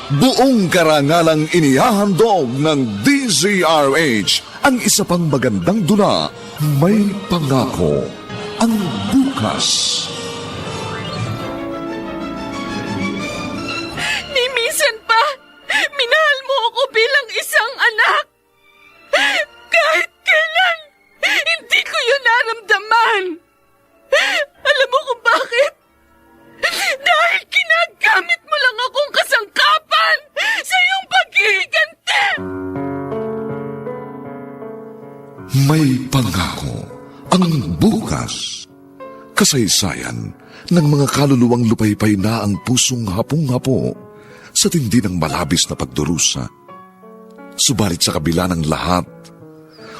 Buong karangalang inihahandog ng DZRH ang isa pang magandang dula, May Pangako, ang bukas. Ni minsan pa, minahal mo ako bilang isang anak. Kahit kailan, hindi ko yun naramdaman. Alam mo kung bakit? Dahil ginagamit mo lang akong kasangkapan sa iyong paghihiganti. May Pangako, ang bukas. Kasaysayan ng mga kaluluwang lupaypay na ang pusong hapong-hapo sa tindi ng malabis na pagdurusa. Subalit sa kabila ng lahat,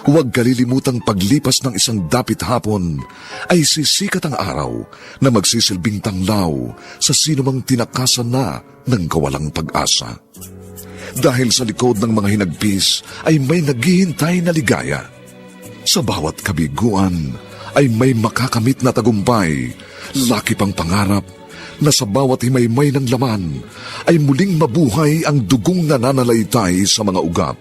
huwag kalilimutang paglipas ng isang dapit hapon ay sisikat ang araw na magsisilbing tanglaw sa sinumang tinakasan na ng kawalang pag-asa. Dahil sa likod ng mga hinagpis ay may naghihintay na ligaya. Sa bawat kabiguan ay may makakamit na tagumpay, laki pang pangarap na sa bawat himaymay ng laman ay muling mabuhay ang dugong nananalaytay sa mga ugat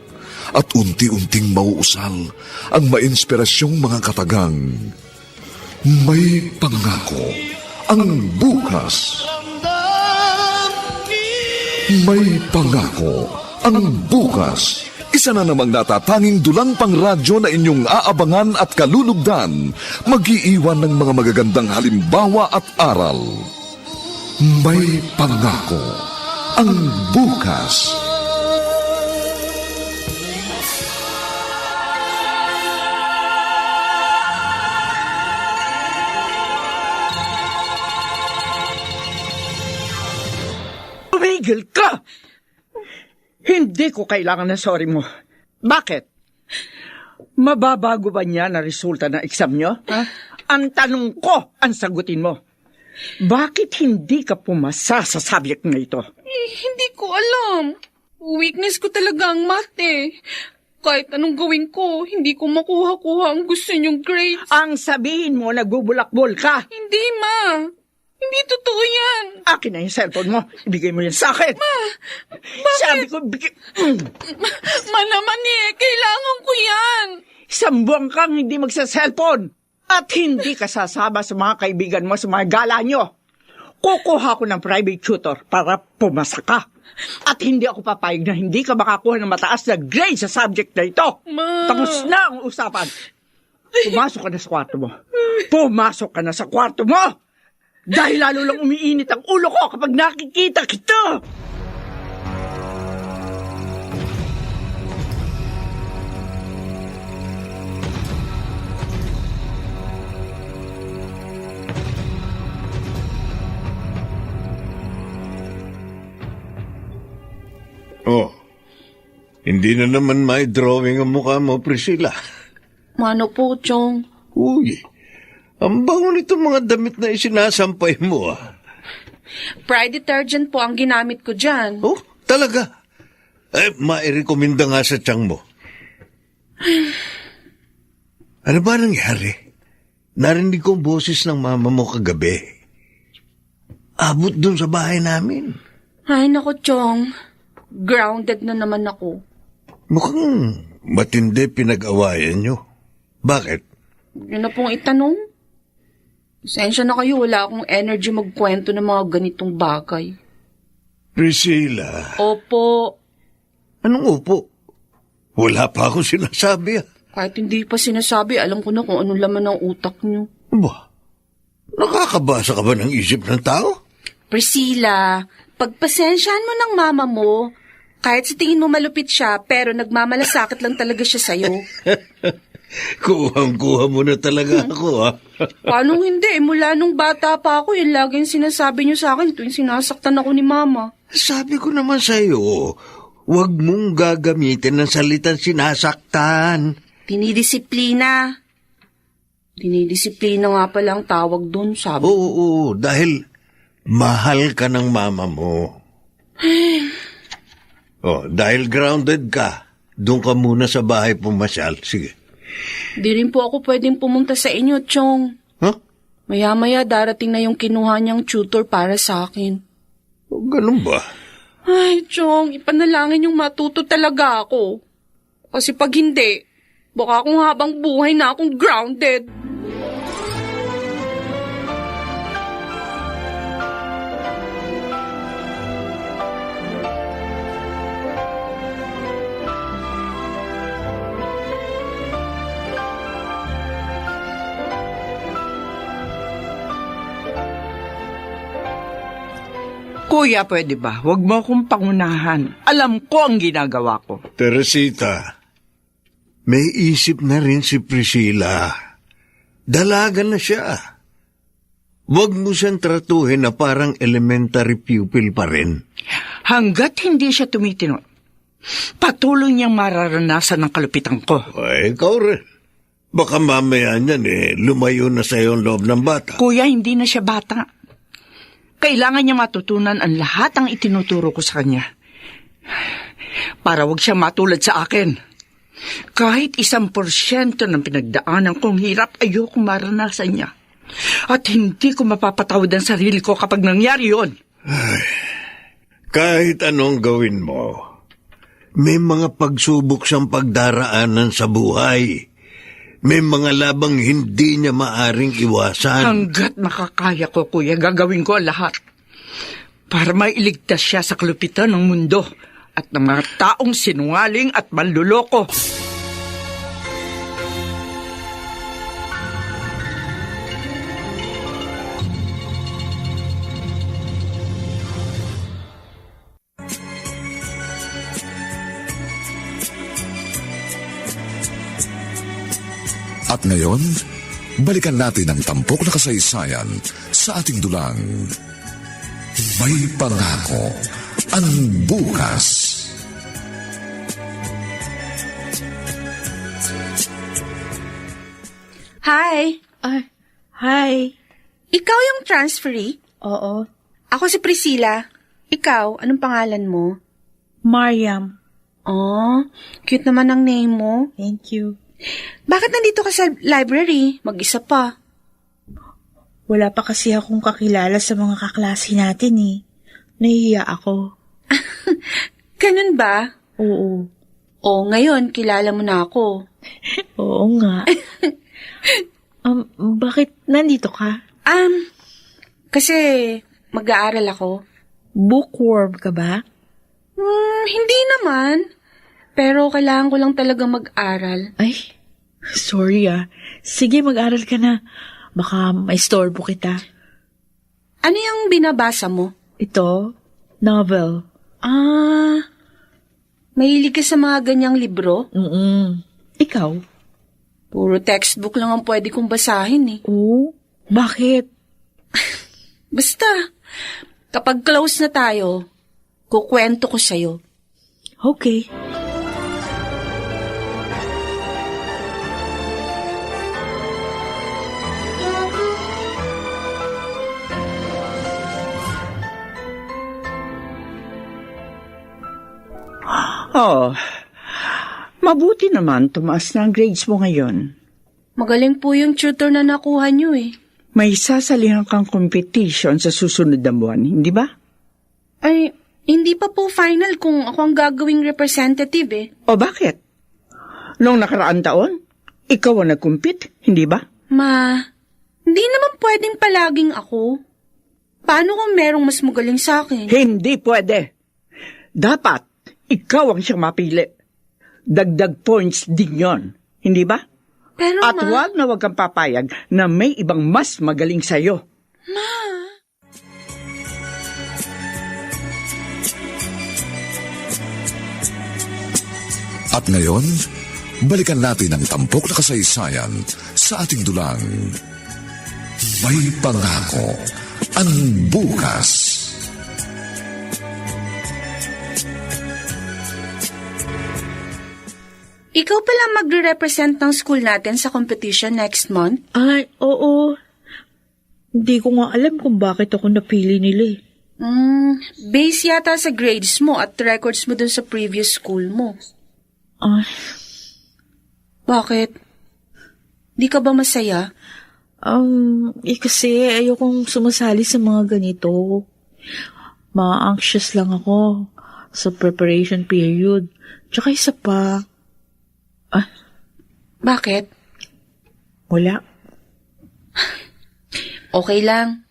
at unti-unting mauusal ang mainspirasyong mga katagang. May Pangako, ang bukas. May Pangako, ang bukas. Isa na namang natatanging dulang pangradyo na inyong aabangan at kalulugdan, mag-iiwan ng mga magagandang halimbawa at aral. May Pangako, ang bukas. Tumigil ka! Hindi ko kailangan ng sorry mo. Bakit? Mababago ba niya na resulta ng exam nyo? Ha? Ang tanong ko, ang sagutin mo. Bakit hindi ka pumasa sa subject na ito? Hindi ko alam. Weakness ko talaga ang math eh. Kahit anong gawin ko, hindi ko makuha-kuha ang gusto niyong grades. Ang sabihin mo, nagbubulakbol ka. Hindi, Ma. Hindi totoo yan. Akin na yung cellphone mo. Ibigay mo yan sa akin. Ma, bakit? Sabi ko, bigay... Ma naman eh, kailangan ko yan. Isang buwan kang hindi magsa-cellphone. At hindi ka sasama sa mga kaibigan mo sa mga gala nyo. Kukuha ko ng private tutor para pumasa ka. At hindi ako papayag na hindi ka makakuha ng mataas na grade sa subject na ito. Ma. Tapos na ang usapan. Pumasok ka na sa kwarto mo. Pumasok ka na sa kwarto mo! Dahil lalo lang umiinit ang ulo ko kapag nakikita kita! Oh, hindi na naman may drawing ang mukha mo, Priscilla. Mano po, Chong? Uy, ang bango nitong mga damit na isinasampay mo, ah. Pride detergent po ang ginamit ko dyan. Oh, talaga? Mairekomenda nga sa tiyang mo. Ano ba nangyari? Narinig ko ang boses ng mama mo kagabi. Abot dun sa bahay namin. Ay, naku, Chong. Grounded na naman ako. Mukhang matindi pinag-awayan nyo. Bakit? Yun na pong itanong. Pasensya na kayo, wala akong energy magkwento ng mga ganitong bagay. Priscilla. Opo. Anong upo? Wala pa akong sinasabi, ah. Kahit hindi pa sinasabi, alam ko na kung anong laman ng utak niyo. Ba? Nakakabasa ka ba ng isip ng tao? Priscilla, pagpasensyahan mo ng mama mo, kahit sa tingin mo malupit siya, pero nagmamalasakit lang talaga siya sa'yo. Kuhang-kuha mo na talaga ako, ha? Paano hindi? Mula nung bata pa ako, yun laging sinasabi niyo sa akin tuwing sinasaktan ako ni mama. Sabi ko naman sa'yo, huwag mong gagamitin ng salitang sinasaktan. Dinidisiplina. Dinidisiplina nga pala ang tawag doon, sabi. Oo, dahil mahal ka ng mama mo. Dahil grounded ka, doon ka muna sa bahay pumasyal. Sige. Di rin po ako pwedeng pumunta sa inyo, Chong. Huh? Maya-maya darating na yung kinuha niyang tutor para sa akin. Ganun ba? Ay, Chong, ipanalangin yung matuto talaga ako. Kasi pag hindi, baka kung habang buhay na akong grounded. Kuya, pwede ba? Huwag mo akong pangunahan. Alam ko ang ginagawa ko. Teresita, may isip na rin si Priscilla. Dalaga na siya. Huwag mo siyang tratuhin na parang elementary pupil pa rin. Hanggat hindi siya tumitino, patuloy niyang mararanasan ng kalupitan ko. Ay, ikaw rin. Baka mamaya niyan lumayo na sa'yo ang loob ng bata. Kuya, hindi na siya bata. Kailangan niya matutunan ang lahat ng itinuturo ko sa kanya. Para wag siya matulad sa akin. Kahit 1% ng pinagdaanan kong hirap, ayoko maranasan niya. At hindi ko mapapatawad ang sarili ko kapag nangyari yun. Ay, kahit anong gawin mo, may mga pagsubok siyang pagdaraanan sa buhay. May mga labang hindi niya maaring iwasan. Hanggat makakaya ko, kuya, gagawin ko ang lahat. Para mailigtas siya sa kalupitan ng mundo at ng mga taong sinungaling at manluloko. At ngayon, balikan natin ang tampok na kasaysayan sa ating dulang. May pangako ang bukas. Hi! Hi. Ikaw yung transferee? Oo. Ako si Priscilla. Ikaw, anong pangalan mo? Mariam. Oh, cute naman ang name mo. Thank you. Bakit nandito ka sa library? Mag-isa pa. Wala pa kasi akong kakilala sa mga kaklase natin eh. Nahihiya ako. Ganun ba? Oo. Oh, ngayon, kilala mo na ako. Oo nga. Bakit nandito ka? Kasi mag-aaral ako. Bookworm ka ba? Hindi naman. Pero kailangan ko lang talaga mag-aral. Ay, sorry ah. Sige, mag-aral ka na. Baka maistorbo kita. Ano yung binabasa mo? Ito, novel. Mahilig ka sa mga ganyang libro? Ikaw? Puro textbook lang ang pwede kong basahin eh. Oo? Bakit? Basta, kapag close na tayo, kukwento ko sa'yo. Okay. Oh, mabuti naman tumaas na ang grades mo ngayon. Magaling po yung tutor na nakuha niyo eh. May sasalihan kang competition sa susunod na buwan, hindi ba? Ay, hindi pa po final kung ako ang gagawing representative eh. O bakit? Noong nakaraan taon, ikaw ang nag-compete, hindi ba? Hindi naman pwedeng palaging ako. Paano kung merong mas magaling sa akin? Hindi pwede. Dapat, ikaw ang siyang mapili. Dagdag points din yon, hindi ba? Pero At wag na wag kang papayag na may ibang mas magaling sa'yo. At ngayon, balikan natin ang tampok na kasaysayan sa ating dulang. May pangako ang bukas. Ikaw pala magre-represent ng school natin sa competition next month? Ay, oo. Hindi ko nga alam kung bakit ako napili nila eh. Base yata sa grades mo at records mo dun sa previous school mo. Ay, Bakit? Di ka ba masaya? kasi ayokong sumasali sa mga ganito. Ma-anxious lang ako. sa preparation period. Tsaka isa pa. Bakit? Wala. Okay lang.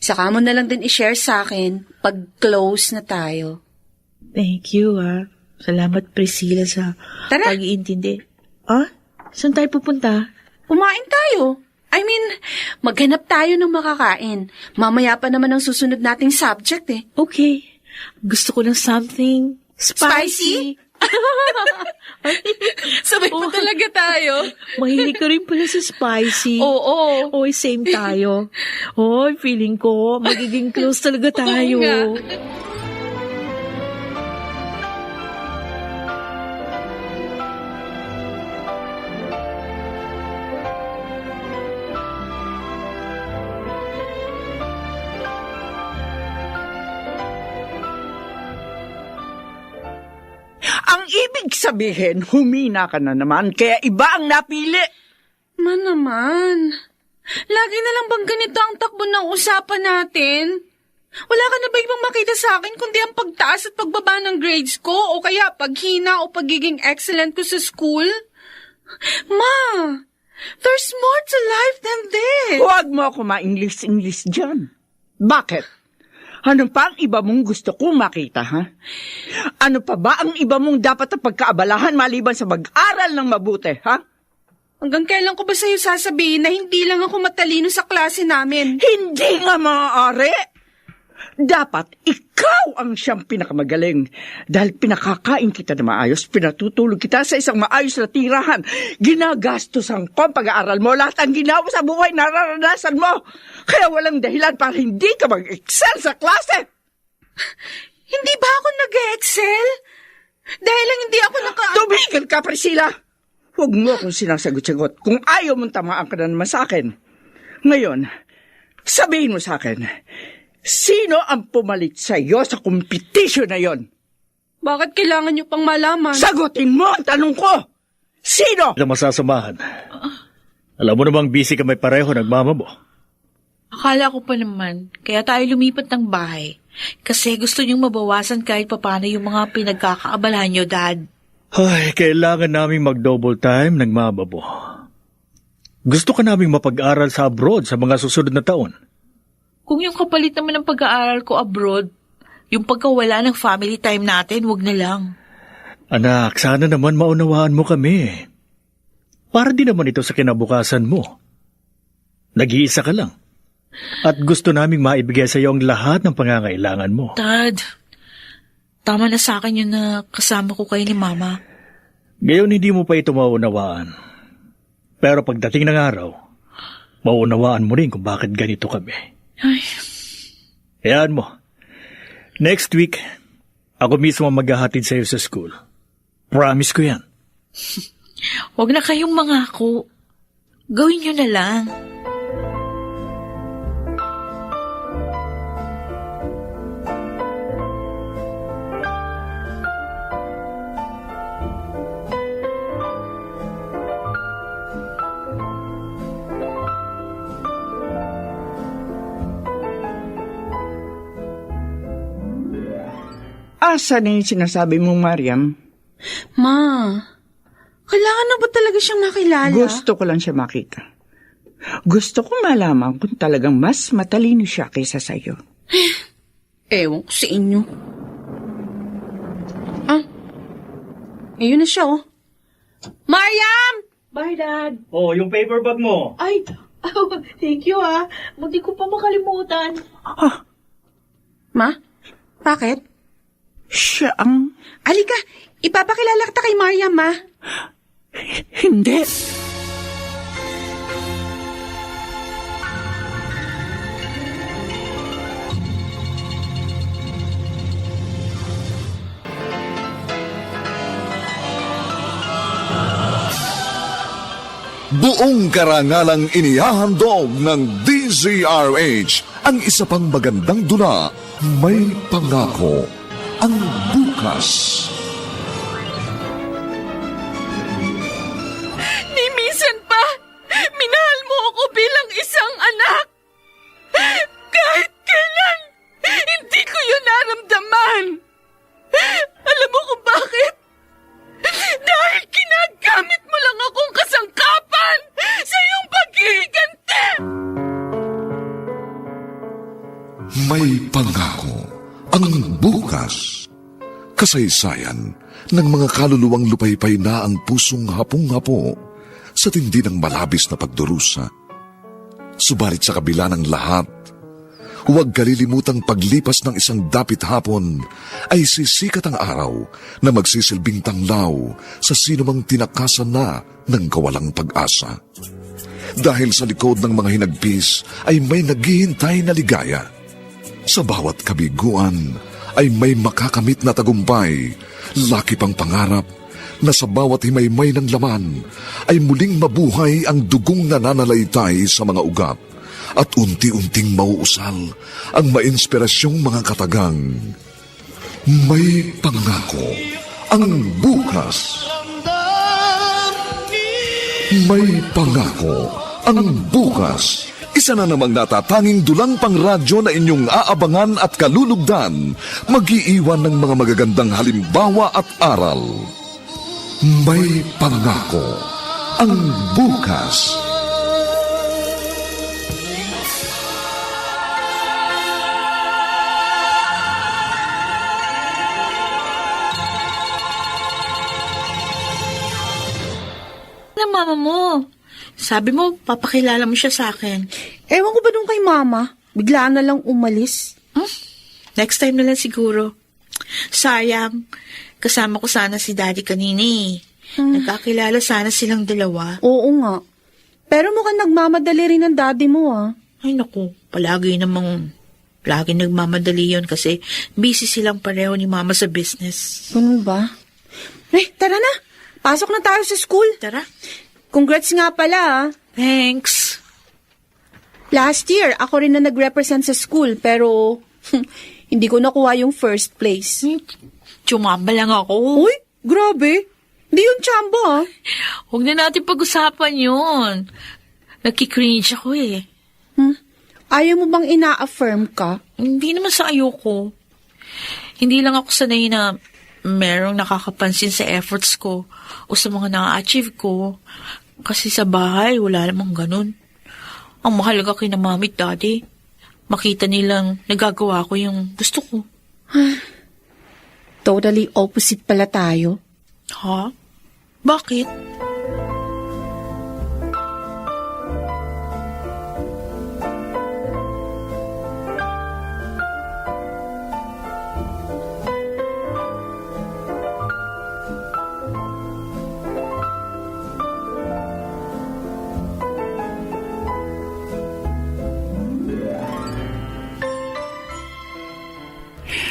Saka mo na lang din i-share sa akin pag close na tayo. Thank you, Salamat, Priscilla, sa Tara. pag-iintindi. Saan tayo pupunta? Kumain tayo. I mean, maghanap tayo ng makakain. Mamaya pa naman ang susunod nating subject eh. Okay. Gusto ko ng something spicy. Sabay pa talaga tayo. Mahilig ka rin pala sa spicy. Oo. Oy, same tayo. Oy, feeling ko, magiging close talaga tayo. Oo nga. Ang ibig sabihin, humina ka na naman, kaya iba ang napili. Man naman. Lagi na lang bang ganito ang takbo ng usapan natin? Wala ka na ba ibang makita sa akin kundi ang pagtaas at pagbaba ng grades ko o kaya paghina o pagiging excellent ko sa school? Ma, there's more to life than this. Huwag mo ako ma-English dyan. Bakit? Ano pa ang iba mong gusto kong makita, ha? Ano pa ba ang iba mong dapat na pagkaabalahan maliban sa mag-aral ng mabuti, ha? Hanggang kailan ko ba sa'yo sasabihin na hindi lang ako matalino sa klase namin? Hindi nga maaari. Dapat ikaw ang siyang pinakamagaling. Dahil pinakakain kita na maayos, pinatutulog kita sa isang maayos na tirahan. Ginagastosan ko ang pag-aaral mo. Lahat ang ginawa sa buhay nararanasan mo. Kaya walang dahilan para hindi ka mag-excel sa klase. Hindi ba ako nag-excel? Dahil lang hindi ako Tumigil ka, Priscilla! Huwag mo akong sinasagot-sagot kung ayaw mong tamaan ka na naman sa akin. Ngayon, sabihin mo sa akin, sino ang pumalit sa iyo sa competition na yon? Bakit kailangan niyo pang malaman? Sagutin mo ang tanong ko! Sino? Sa masasamahan. Alam mo namang busy ka may pareho nagmama mo. Akala ko pa naman, kaya tayo lumipat ng bahay. Kasi gusto niyong mabawasan kahit papano yung mga pinagkakaabalahan niyo, Dad. Ay, kailangan naming mag-double time nagmama mo. Gusto ka naming mapag-aral sa abroad sa mga susunod na taon. Kung yung kapalit naman ng pag-aaral ko abroad, yung pagkawala ng family time natin, wag na lang. Anak, sana naman maunawaan mo kami. Para din naman ito sa kinabukasan mo. Nag-iisa ka lang. At gusto naming maibigay sa iyo ang lahat ng pangangailangan mo. Dad, tama na sa akin yun na kasama ko kayo ni Mama. Ngayon hindi mo pa ito maunawaan. Pero pagdating ng araw, maunawaan mo rin kung bakit ganito kami. Ay. Hayaan mo. Next week, ako mismo maghahatid sa iyo sa school. Promise ko yan. Huwag na kayong mangako. Gawin nyo na lang. Asa na yung sinasabi mong Mariam? Ma, kailangan na ba talaga siyang makilala? Gusto ko lang siya makita. Gusto ko malaman kung talagang mas matalino siya kaysa sa'yo. Ewan ko sa inyo. Ayun na siya, oh. Mariam! Bye, Dad. Oh, yung paper bag mo. Ay, thank you, Hindi ko pa makalimutan. Ma, bakit? Siya ang... Alika, ipapakilala kita kay Mariam, ma. Hindi. Buong karangalang inihahandog ng DZRH ang isa pang magandang dula, May Pangako, ang bukas. Ni minsan pa, minahal mo ako bilang isang anak. Kahit kailan, hindi ko yun naramdaman. May pangako ang bukas. Kasaysayan ng mga kaluluwang lupaypay na ang pusong hapong-hapo sa tindi ng malabis na pagdurusa. Subalit sa kabila ng lahat, huwag kalilimutang paglipas ng isang dapit hapon ay sisikat ang araw na magsisilbing tanglaw sa sinumang tinakasan na ng kawalang pag-asa. Dahil sa likod ng mga hinagpis ay may naghihintay na ligaya. Sa bawat kabiguan ay may makakamit na tagumpay, laki pang pangarap na sa bawat himaymay ng laman ay muling mabuhay ang dugong nananalaytay sa mga ugat at unti-unting mauusal ang mainspirasyong mga katagang. May pangako ang bukas. May pangako ang bukas. Isa na namang natatanging dulang pang radyo na inyong aabangan at kalulugdan, mag-iiwan ng mga magagandang halimbawa at aral. May pangako ang bukas. Na mama mo. Sabi mo, papakilala mo siya sa akin. Ewan ko ba nung kay mama? Biglaan na lang umalis. Next time na lang siguro. Sayang. Kasama ko sana si daddy kanina eh. Nagkakilala sana silang dalawa. Oo nga. Pero mukhang nagmamadali rin ang daddy mo Ay naku, palagi nagmamadali yun kasi busy silang pareho ni mama sa business. Ganun ba? Tara na. Pasok na tayo sa school. Tara. Congrats nga pala Thanks. Last year, ako rin na nag-represent sa school pero hindi ko nakuha yung first place. Tsumamba lang ako. Uy, grabe. Hindi yun chambo Huwag na natin pag-usapan yun. Nagki-cringe ako eh. Ayaw mo bang ina-affirm ka? Hindi naman sa ayoko. Hindi lang ako sanay na merong nakakapansin sa efforts ko o sa mga na-achieve ko. Kasi sa bahay, wala namang ganun. Ang mahalaga kina mami at daddy, makita nilang nagagawa ko yung gusto ko. Totally opposite pala tayo. Ha? Bakit?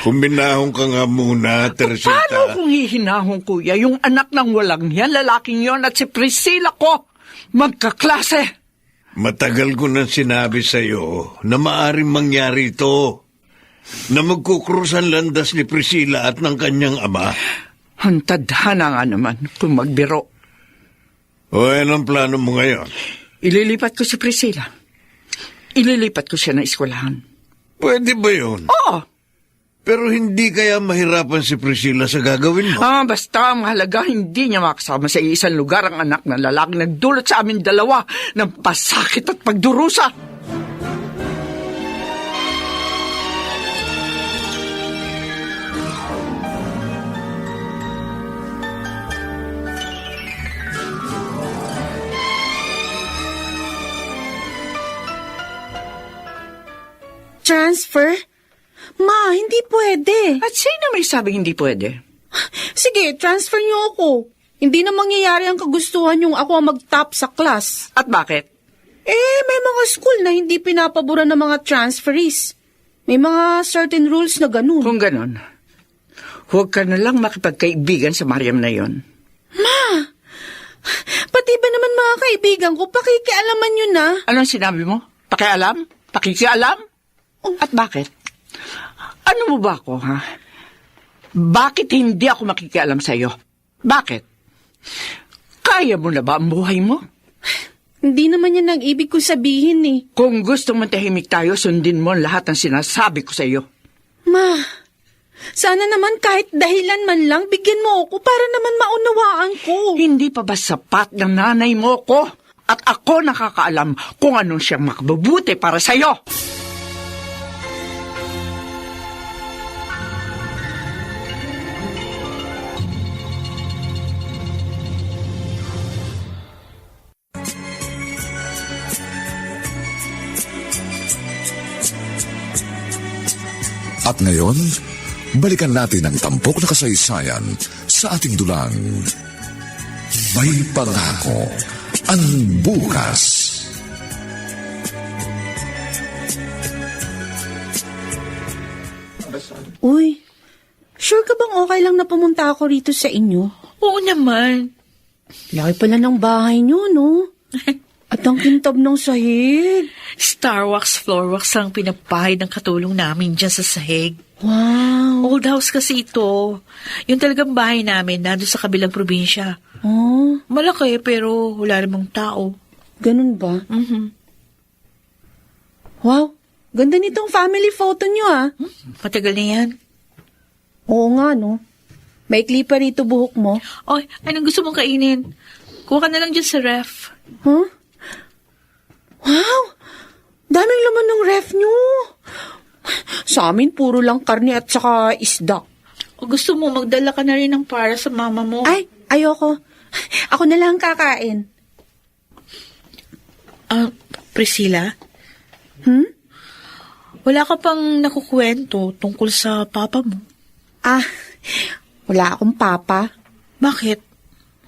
Kuminahon ka nga muna, Teresita. Paano kung hihinahon, kuya? Yung anak ng walang yan, lalaking yon at si Priscilla ko, magkaklase. Matagal ko nang sinabi sa'yo na maaring mangyari ito. Na magkukrusan landas ni Priscilla at ng kanyang ama. Ang tadhana nga naman kung magbiro. O anong plano mo ngayon? Ililipat ko si Priscilla. Ililipat ko siya ng eskwelahan. Pwede ba yun? Oo. Pero hindi kaya mahirapan si Priscilla sa gagawin mo? Basta ang mahalaga, hindi niya makasama sa isang lugar ang anak ng lalaking nagdulot sa amin dalawa ng pasakit at pagdurusa. Transfer? Ma, hindi pwede. At sino may sabing hindi pwede? Sige, transfer niyo ako. Hindi na mangyayari ang kagustuhan yung ako ang mag-top sa class. At bakit? May mga school na hindi pinapabura ng mga transferees. May mga certain rules na ganun. Kung ganon, huwag ka na lang makipagkaibigan sa Mariam na yon. Ma, pati ba naman mga kaibigan ko, pakikialaman nyo na. Anong sinabi mo? Pakialam? Pakikialam? At bakit? Ano mo ba ako, ha? Bakit hindi ako makikialam sa'yo? Bakit? Kaya mo na ba ang buhay mo? Hindi naman yan ang ibig ko sabihin Kung gusto mo tahimik tayo, sundin mo lahat ng sinasabi ko sa'yo. Ma, sana naman kahit dahilan man lang, bigyan mo ako para naman maunawaan ko. Hindi pa ba sapat ng nanay mo ko? At ako nakakaalam kung anong siyang makabubuti para sa'yo. At ngayon, balikan natin ang tampok na kasaysayan sa ating dulang. May pangako ang bukas. Uy, sure ka bang okay lang na pumunta ako rito sa inyo? Oo naman. Laki pala ng bahay niyo, no? At ang kintab ng sahig. Starwax, floorwax ang pinapahid ng katulong namin dyan sa sahig. Wow. Old house kasi ito. Yung talagang bahay namin nandun sa kabilang probinsya. Oh, Malaki pero wala namang tao. ganun ba? Wow, ganda nitong family photo niyo, ah. Matagal na yan. Oo nga, no? Maikli pa rito buhok mo. Oy, anong gusto mong kainin? Kuha ka na lang dyan sa ref. Huh? Wow! Daming laman ng ref nyo. Sa amin, puro lang karne at saka isda. O gusto mo, magdala ka na rin ng para sa mama mo. Ay, ayoko. Ako na lang kakain. Priscilla? Wala ka pang nakukwento tungkol sa papa mo? Wala akong papa. Bakit?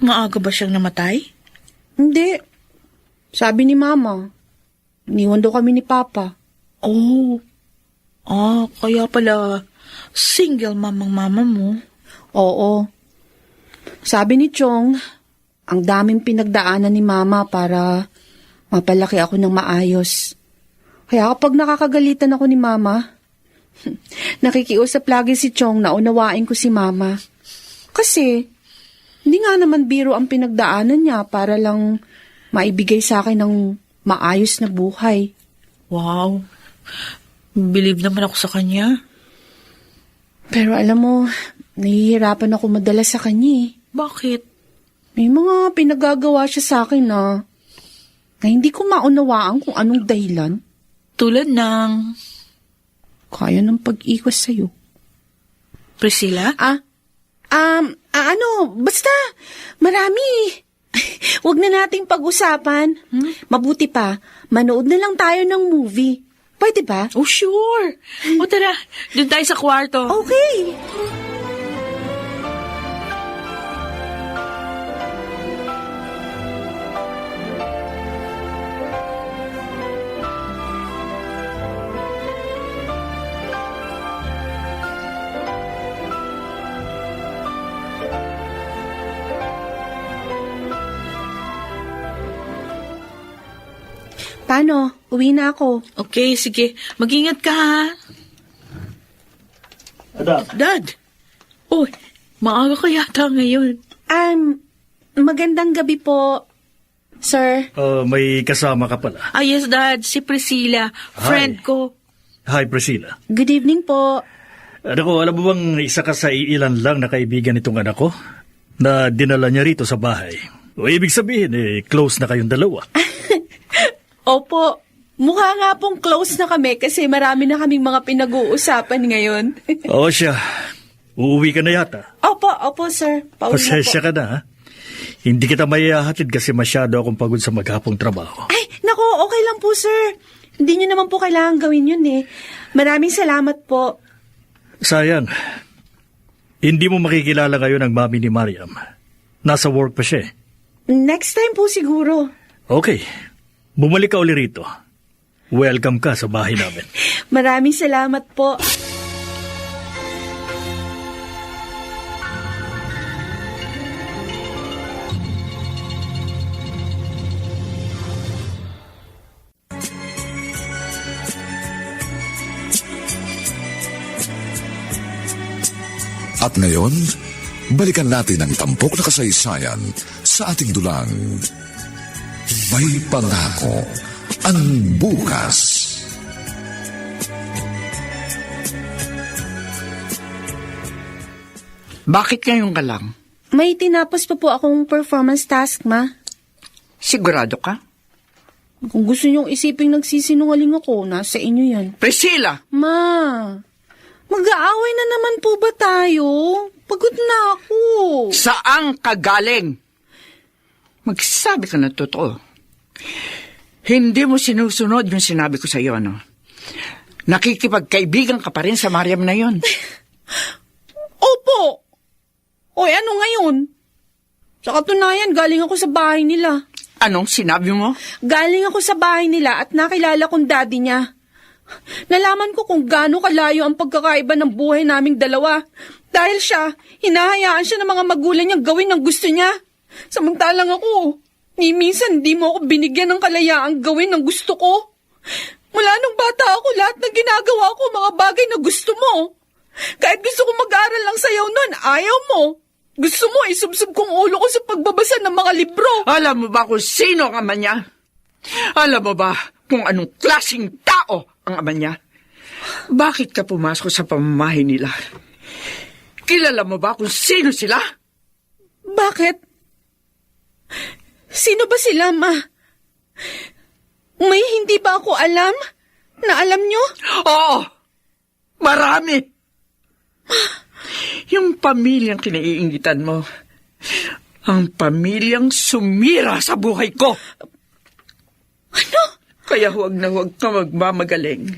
Maaga ba siyang namatay? Hindi. Sabi ni Mama, iniwan daw kami ni Papa. Oh. Kaya pala single mamang mama mo. Oo. Sabi ni Chong, ang daming pinagdaanan ni Mama para mapalaki ako ng maayos. Kaya kapag nakakagalitan ako ni Mama, nakikiusap lagi si Chong na unawain ko si Mama. Kasi, hindi nga naman biro ang pinagdaanan niya para lang maibigay sa akin ng maayos na buhay. Wow. Believe naman ako sa kanya. Pero alam mo, nahihirapan ako madalas sa kanya eh. Bakit? May mga pinagagawa siya sa akin na hindi ko maunawaan kung anong dahilan. Tulad ng... Kaya ng pag-ikos sa'yo. Priscilla? Basta, marami. Huwag na nating pag-usapan. Mabuti pa, manood na lang tayo ng movie. Pwede ba? Oh, sure. O tara, doon tayo sa kwarto. Okay. Paano? Uwi na ako. Okay, sige. Mag-ingat ka, ha? Dad. Uy, maaga ka yata ngayon. Magandang gabi po, sir. May kasama ka pala. Yes, Dad. Si Priscilla. Friend Hi. ko. Hi, Priscilla. Good evening po. Alam mo bang isa ka sa iilan lang na kaibigan nitong anak ko na dinala niya rito sa bahay? O ibig sabihin, close na kayong dalawa. Opo, mukha nga pong close na kami kasi marami na kaming mga pinag-uusapan ngayon. Oo siya. Uuwi ka na yata. Opo, sir. Pauwi na Pasensya po. ka na, ha? Hindi kita maihahatid kasi masyado akong pagod sa maghapong trabaho. Ay, naku, okay lang po, sir. Hindi niyo naman po kailangan gawin yun eh. Maraming salamat po. Sayang. Hindi mo makikilala ngayon ang mami ni Mariam. Nasa work pa siya. Next time po siguro. Okay. Bumalik ka uli rito. Welcome ka sa bahay namin. Maraming salamat po. At ngayon, balikan natin ang tampok na kasaysayan sa ating dulang. May pangako ang bukas. Bakit ngayon ka lang? May tinapos pa po akong performance task, Ma. Sigurado ka? Kung gusto niyong isiping nagsisinungaling ako, nasa inyo yan. Priscilla! Ma, mag-aaway na naman po ba tayo? Pagod na ako. Saan ka galing? Magsabi ka na totoo. Hindi mo sinusunod yung sinabi ko sa iyo, ano? nakikipagkaibigan ka pa rin sa Mariam na yon. Opo. Oy, ano ngayon? Sa katunayan, galing ako sa bahay nila. Anong sinabi mo? Galing ako sa bahay nila at nakilala kong daddy niya. Nalaman ko kung gaano kalayo ang pagkakaiba ng buhay naming dalawa. Dahil siya, hinahayaan siya ng mga magulang niya gawin ang gusto niya. Samantalang ako, ni minsan di mo ako binigyan ng kalayaang gawin ang gusto ko. Mula nung bata ako, lahat ng ginagawa ko, mga bagay na gusto mo. Kahit gusto ko mag-aral lang sayaw nun, ayaw mo. Gusto mo, isubsob kong ulo ko sa pagbabasa ng mga libro. Alam mo ba kung sino ang ama niya? Alam mo ba kung anong klaseng tao ang ama niya? Bakit ka pumasok sa pamamahay nila? Kilala mo ba kung sino sila? Bakit? Sino ba sila, Ma? May hindi ba ako alam na alam nyo? Oo! Marami! Yung pamilyang kinaiingitan mo. Ang pamilyang sumira sa buhay ko. Ano? Kaya huwag na huwag ka magmamagaling.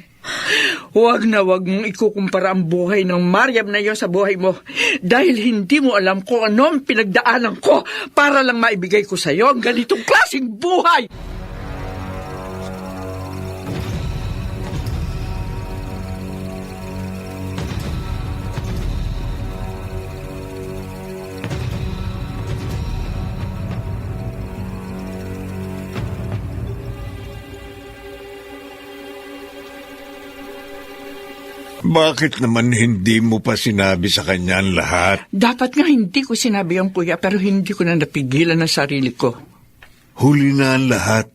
Huwag na huwag mong ikukumpara ang buhay ng Mariam na yun sa buhay mo dahil hindi mo alam kung ano ang pinagdaanan ko para lang maibigay ko sa iyo ang ganitong klaseng buhay. Bakit naman hindi mo pa sinabi sa kanya ang lahat? Dapat nga hindi ko sinabi ang kuya pero hindi ko na napigilan ang sarili ko. Huli na ang lahat.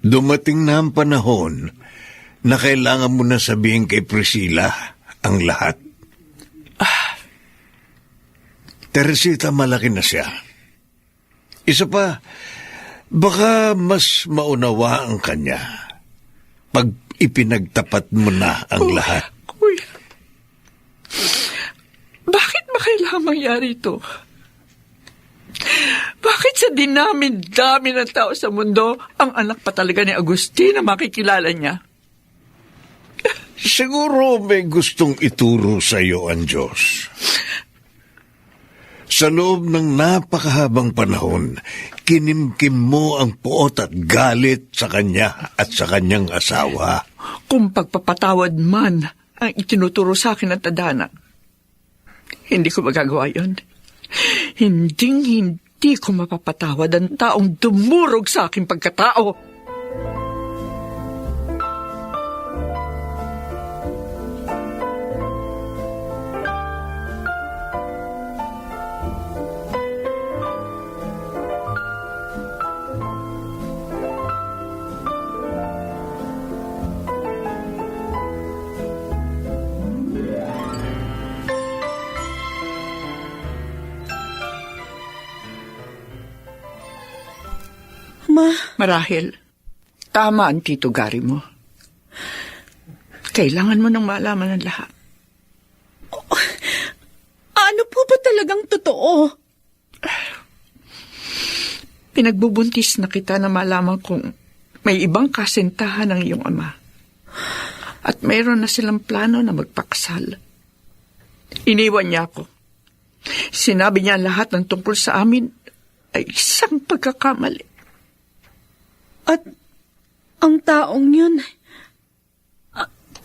Dumating na ang panahon na kailangan mo na sabihin kay Priscilla ang lahat. Teresita, malaki na siya. Isa pa, baka mas maunawa ang kanya pag ipinagtapat mo na ang lahat. Kuya, bakit ba kailangan mangyari ito? Bakit sa dinami-dami ng tao sa mundo, ang anak pa talaga ni Agustin na makikilala niya? Siguro may gustong ituro sa iyo ang Diyos. Sa loob ng napakahabang panahon, kinimkim mo ang puot at galit sa kanya at sa kanyang asawa. Kung pagpapatawad man ang itinuturo sa akin ng tadhana, hindi ko magagawa yun. Hindi ko mapapatawad ang taong dumurog sa aking pagkatao. Marahil, tama ang Tito Gary mo. Kailangan mo nang malaman ang lahat. Ano po ba talagang totoo? Pinagbubuntis na kita na malaman kung may ibang kasintahan ng iyong ama. At mayroon na silang plano na magpakasal. Iniwan niya ako. Sinabi niya lahat ng tungkol sa amin ay isang pagkakamali. At ang taong yun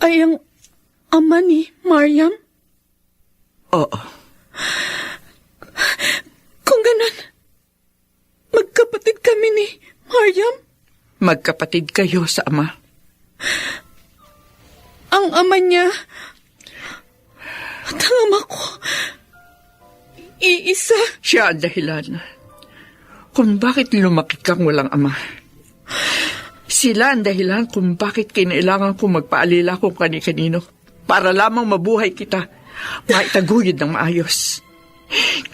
ay ang ama ni Mariam? Oo. Kung ganun, magkapatid kami ni Mariam? Magkapatid kayo sa ama. Ang ama niya at ang ama ko, iisa. Siya ang dahilan kung bakit lumaki kang walang ama. Sila ang dahilan kung bakit kinailangan kong magpaalila kung kani-kanino para lamang mabuhay kita, maitaguyod ng maayos.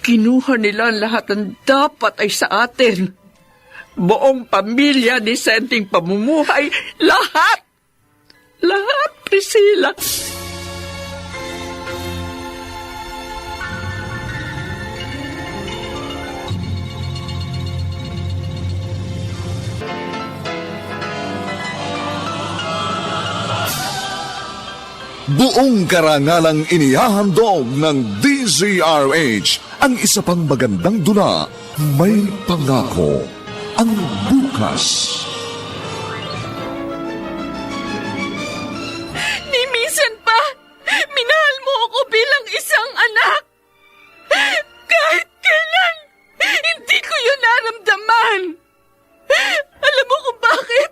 Kinuha nila ang lahat ng dapat ay sa atin. Buong pamilya, disenteng pamumuhay, lahat! Lahat, Priscilla! Buong karangalang inihahandog ng DZRH ang isa pang magandang dula, May Pangako, ang bukas. Ni minsan pa, minahal mo ako bilang isang anak. Kahit kailan, hindi ko yun naramdaman. Alam mo kung bakit?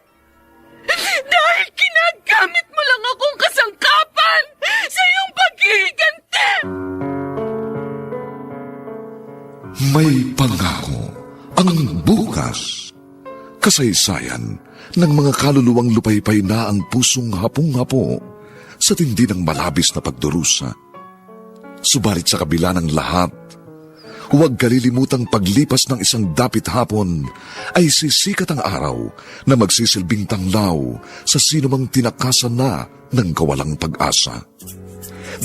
Dahil ginagamit mo lang akong kasangkapan sa iyong paghihiganti. May Pangako, ang bukas. Kasaysayan ng mga kaluluwang lupaypay na ang pusong hapong-hapo sa tindi ng malabis na pagdurusa. Subalit sa kabila ng lahat, huwag kalilimutang paglipas ng isang dapit hapon ay sisikat ang araw na magsisilbing tanglaw sa sinumang tinakasan na ng kawalang pag-asa.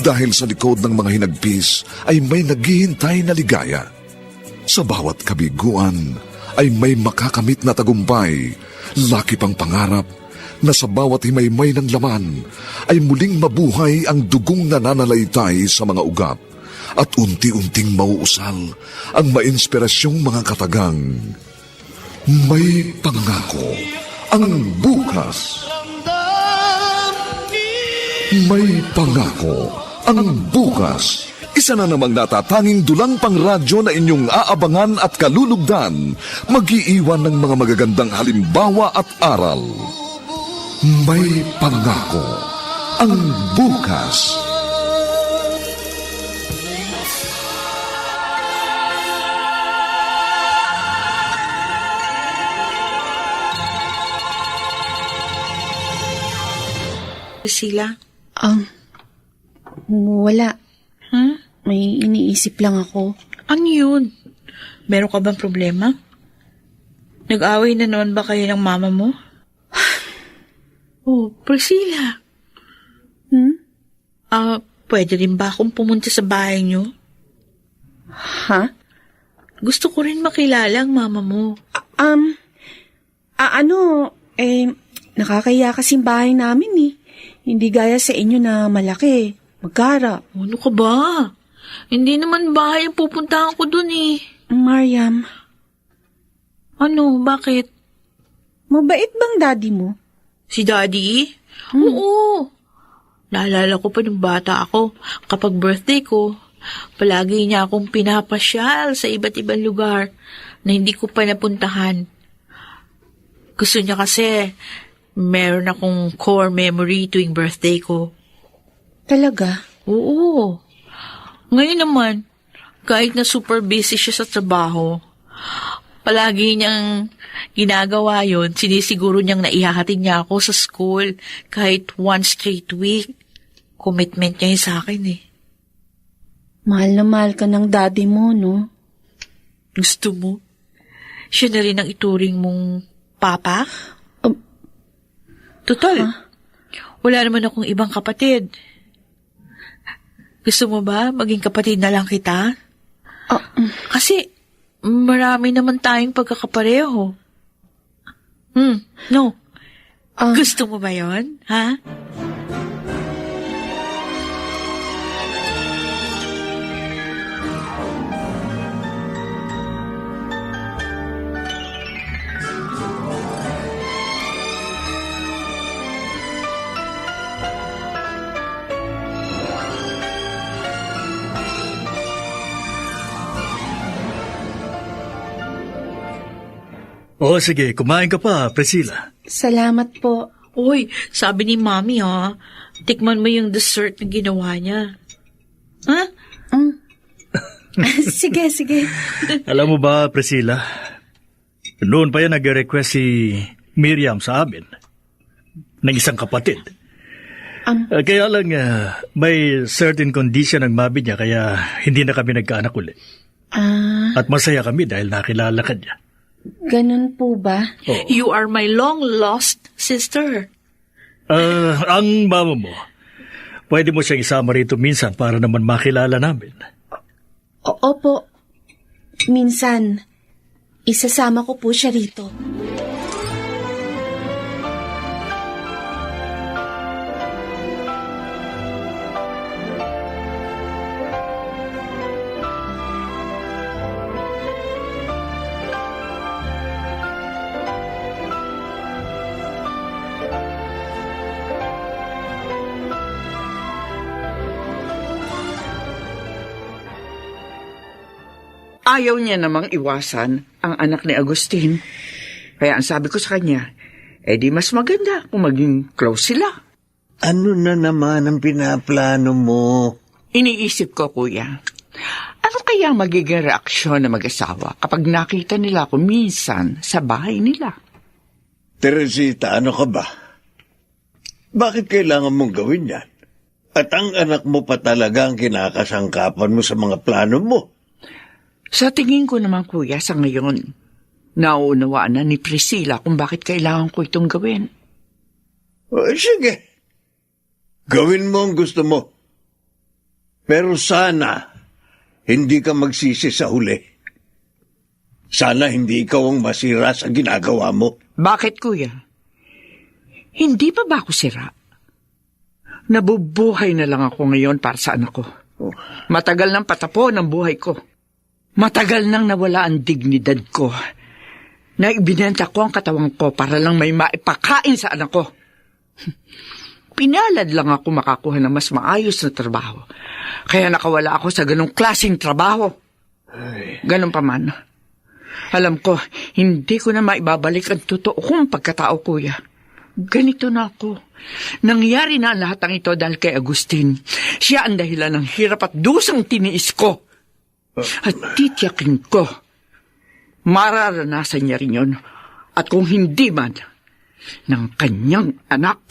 Dahil sa likod ng mga hinagpis ay may naghihintay na ligaya. Sa bawat kabiguan ay may makakamit na tagumpay, laki pang pangarap na sa bawat himaymay ng laman ay muling mabuhay ang dugong nananalaytay sa mga ugat at unti-unting mauusal ang mainspirasyong mga katagang. May Pangako, ang bukas. May Pangako, ang bukas. Isa na namang natatanging dulang pangradyo na inyong aabangan at kalulugdan, mag-iiwan ng mga magagandang halimbawa at aral. May Pangako, ang bukas. Priscilla? Wala. Huh? May iniisip lang ako. Ano yun? Meron ka bang problema? Nag-away na naman ba kayo ng mama mo? Oh, Priscilla. Pwede rin ba akong pumunta sa bahay niyo? Ha? Gusto ko rin makilala ang mama mo. Nakakaya kasing bahay namin eh. Hindi gaya sa inyo na malaki, magkara. Ano ka ba? Hindi naman bahay ang pupuntahan ko dun eh. Mariam, Ano? Bakit? mabait bang daddy mo? Si Daddy? Oo. Naalala ko pa nung bata ako, kapag birthday ko, palagi niya akong pinapasyal sa iba't ibang lugar na hindi ko pa napuntahan. Gusto niya kasi meron akong core memory tuwing birthday ko. Talaga? Oo. Ngayon naman, kahit na super busy siya sa trabaho, palagi niyang ginagawa yon, sinisiguro niyang naihahatid niya ako sa school kahit one straight week. Commitment niya yun sa akin eh. Mahal na mahal ka ng daddy mo, no? Gusto mo? Siya na rin ang ituring mong papa? Total, wala naman akong ibang kapatid. Gusto mo ba maging kapatid na lang kita? Kasi marami naman tayong pagkakapareho. No. Gusto mo ba yon? Ha? Oo, sige, kumain ka pa, Priscilla. Salamat po. Uy, sabi ni Mami ha, tikman mo yung dessert na ginawa niya. Ha? Sige. Alam mo ba, Priscilla, noon pa yan nag-request si Miriam sa amin ng isang kapatid. Kaya lang may certain condition ang mami niya kaya hindi na kami nagkaanak ulit. At masaya kami dahil nakilala ka niya. Ganun po ba? Oo. You are my long-lost sister. Ang mama mo, pwede mo siyang isama rito minsan para naman makilala namin. Opo. Minsan, isasama ko po siya rito. Ayaw niya namang iwasan ang anak ni Agustin. Kaya ang sabi ko sa kanya, di mas maganda kung maging close sila. Ano na naman ang pinaplano mo? Iniisip ko, kuya, ano kaya magiging reaksyon ng mag-asawa kapag nakita nila ako minsan sa bahay nila? Teresita, ano ka ba? Bakit kailangan mong gawin yan? At ang anak mo pa talaga ang kinakasangkapan mo sa mga plano mo. Sa tingin ko naman, kuya, sa ngayon, nauunawaan na ni Priscilla kung bakit kailangan ko itong gawin. Sige. Gawin mo ang gusto mo. Pero sana, hindi ka magsisi sa huli. Sana hindi ikaw ang masira sa ginagawa mo. Bakit, kuya? Hindi pa ba ako sira? Nabubuhay na lang ako ngayon para sa anak ko. Matagal nang patapon ang buhay ko. Matagal nang nawala ang dignidad ko. Na ibinenta ko ang katawan ko para lang may maipakain sa anak ko. Pinalad lang ako makakuha ng mas maayos na trabaho. Kaya nakawala ako sa ganong klaseng trabaho. Ganon pa man. Alam ko, hindi ko na maibabalik ang totoo kong pagkatao, kuya. Ganito na ako. Nangyari na ang lahat ng ito dahil kay Agustin. Siya ang dahilan ng hirap at dusang tiniis ko. At titiyakin ko, mararanasan niya rin yun. At kung hindi man, ng kanyang anak.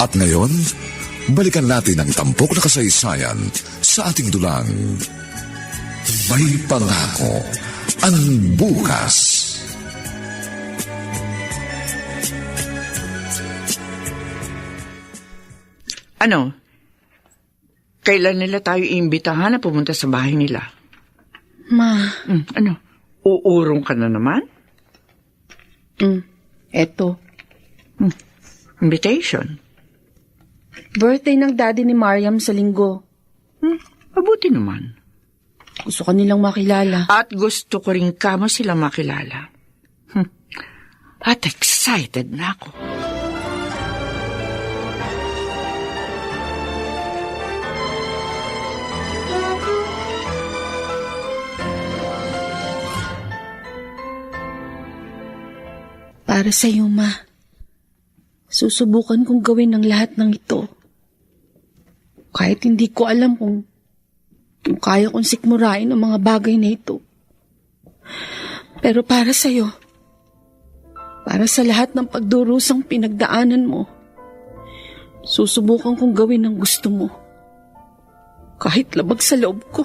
At ngayon, balikan natin ang tampok na kasaysayan sa ating dulang. May pangako ang bukas. Ano? Kailan nila tayo iimbitahan na pumunta sa bahay nila? Ma. Ano? Uurong ka na naman? Eto. Invitation? Birthday ng daddy ni Mariam sa linggo. Mabuti naman. Gusto ka nilang makilala. At gusto ko rin kamo sila makilala. At excited na ako. Para sa'yo, Ma. Susubukan kong gawin ang lahat ng ito. Kahit hindi ko alam kung kaya kong sikmurain ang mga bagay na ito. Pero para sa'yo, para sa lahat ng pagdurusang pinagdaanan mo, susubukan kong gawin ang gusto mo. Kahit labag sa loob ko.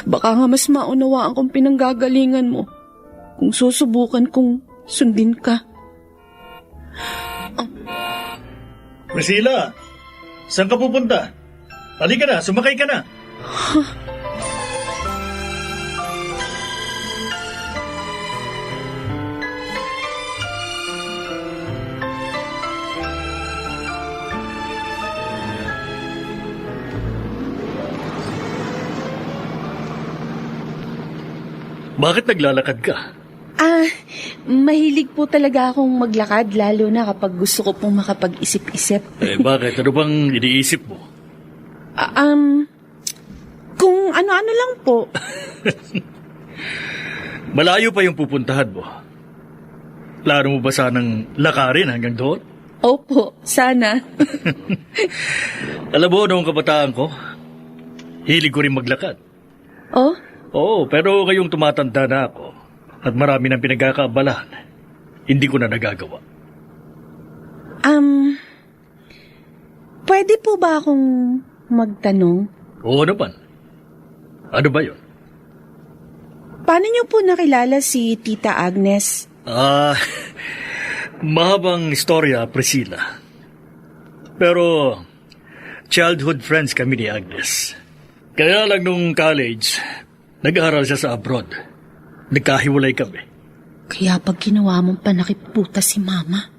Baka nga mas maunawaan kong pinanggagalingan mo kung susubukan kong sundin ka. Priscilla, saan ka pupunta? Halika na, sumakay ka na. Bakit naglalakad ka? Mahilig po talaga akong maglakad, lalo na kapag gusto ko pong makapag-isip-isip. Bakit? Ano bang iniisip mo? Kung ano-ano lang po. Malayo pa yung pupuntahan mo. Plano mo ba sanang lakarin hanggang doon? Opo, sana. Alam mo, noong kabataan ko, hilig ko rin maglakad. Oh? Oo, pero ngayong tumatanda na ako at marami ng pinagkakaabalahan, hindi ko na nagagawa. Pwede po ba akong magtanong? Oo naman. Ano ba yun? Paano niyo po nakilala si Tita Agnes? Mahabang istorya, Priscilla. Pero, childhood friends kami ni Agnes. Kaya lang nung college, nag-aaral siya sa abroad. Nagkahiwalay kami. Kaya pag ginawa mong panakiputa si Mama?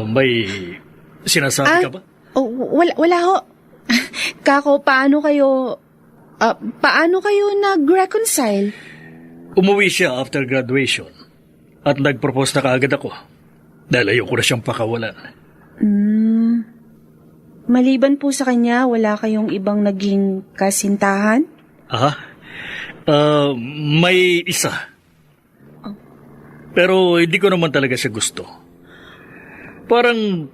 May sinasabi ka ba? Wala ho. Kako, paano kayo Paano kayo nag-reconcile? Umuwi siya after graduation at nag-propose na kaagad ako dahil ayoko na siyang pakawalan. Maliban po sa kanya, wala kayong ibang naging kasintahan? May isa. Pero hindi ko naman talaga siya gusto. Parang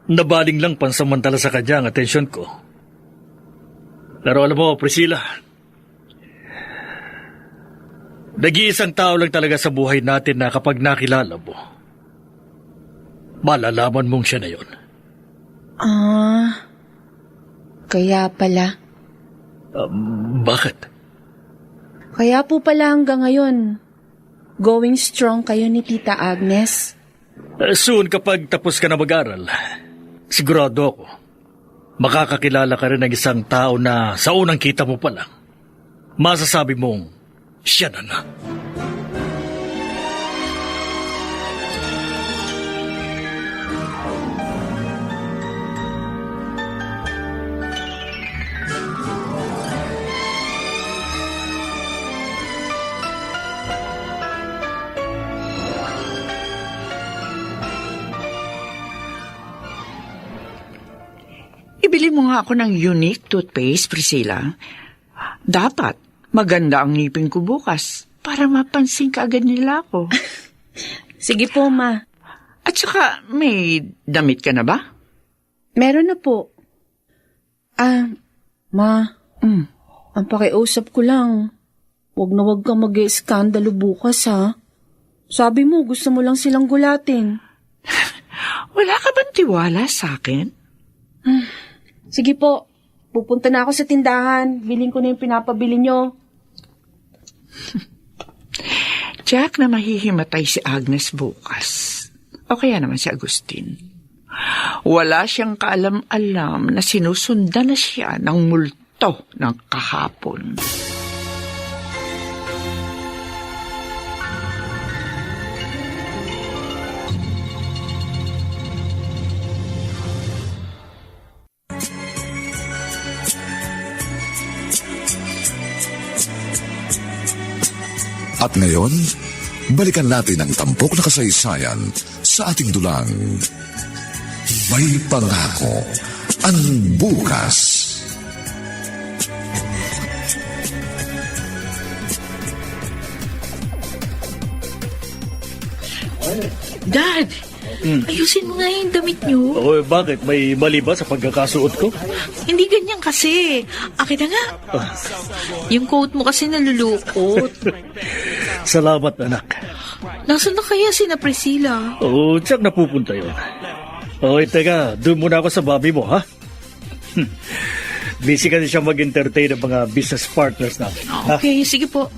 nabaling lang pansamantala sa kanya ang atensyon ko. Pero alam mo, Priscilla, nag-iisang tao lang talaga sa buhay natin na kapag nakilala mo, malalaman mong siya na yun. Kaya pala. Bakit? Kaya po pala hanggang ngayon, going strong kayo ni Tita Agnes. Soon, kapag tapos ka na mag-aral, sigurado ako, makakakilala ka rin ng isang tao na sa unang kita mo pa lang, masasabi mong siya na na. Ibili mo nga ako ng unique toothpaste, Priscilla. Dapat maganda ang ngipin ko bukas para mapansin ka agad nila ako. Sige po, Ma. At saka, may damit ka na ba? Meron na po. Ma. Ang pakiusap ko lang. Wag kang mag-ieskandalo bukas, ha? Sabi mo, gusto mo lang silang gulatin. Wala ka bang tiwala sa akin? Sige po. Pupunta na ako sa tindahan. Bilhin ko na yung pinapabili nyo. Jack na mahihimatay si Agnes bukas. O kaya naman si Agustin. Wala siyang kaalam-alam na sinusundan na siya ng multo ng kahapon. At ngayon, balikan natin ang tampok na kasaysayan sa ating dulang. May pangako ang bukas. Dad, ayusin mo nga yung damit niyo. Bakit? May mali ba sa pagkakasuot ko? Hindi ganyan kasi. Akin na nga. Yung coat mo kasi nalulukot. Salamat, anak. Nasaan na kaya si na Priscilla? Tiyak napupunta yun. Teka, doon muna ako sa babi mo, ha? Busy kasi siya mag-entertain ng mga business partners natin. Okay, sige po.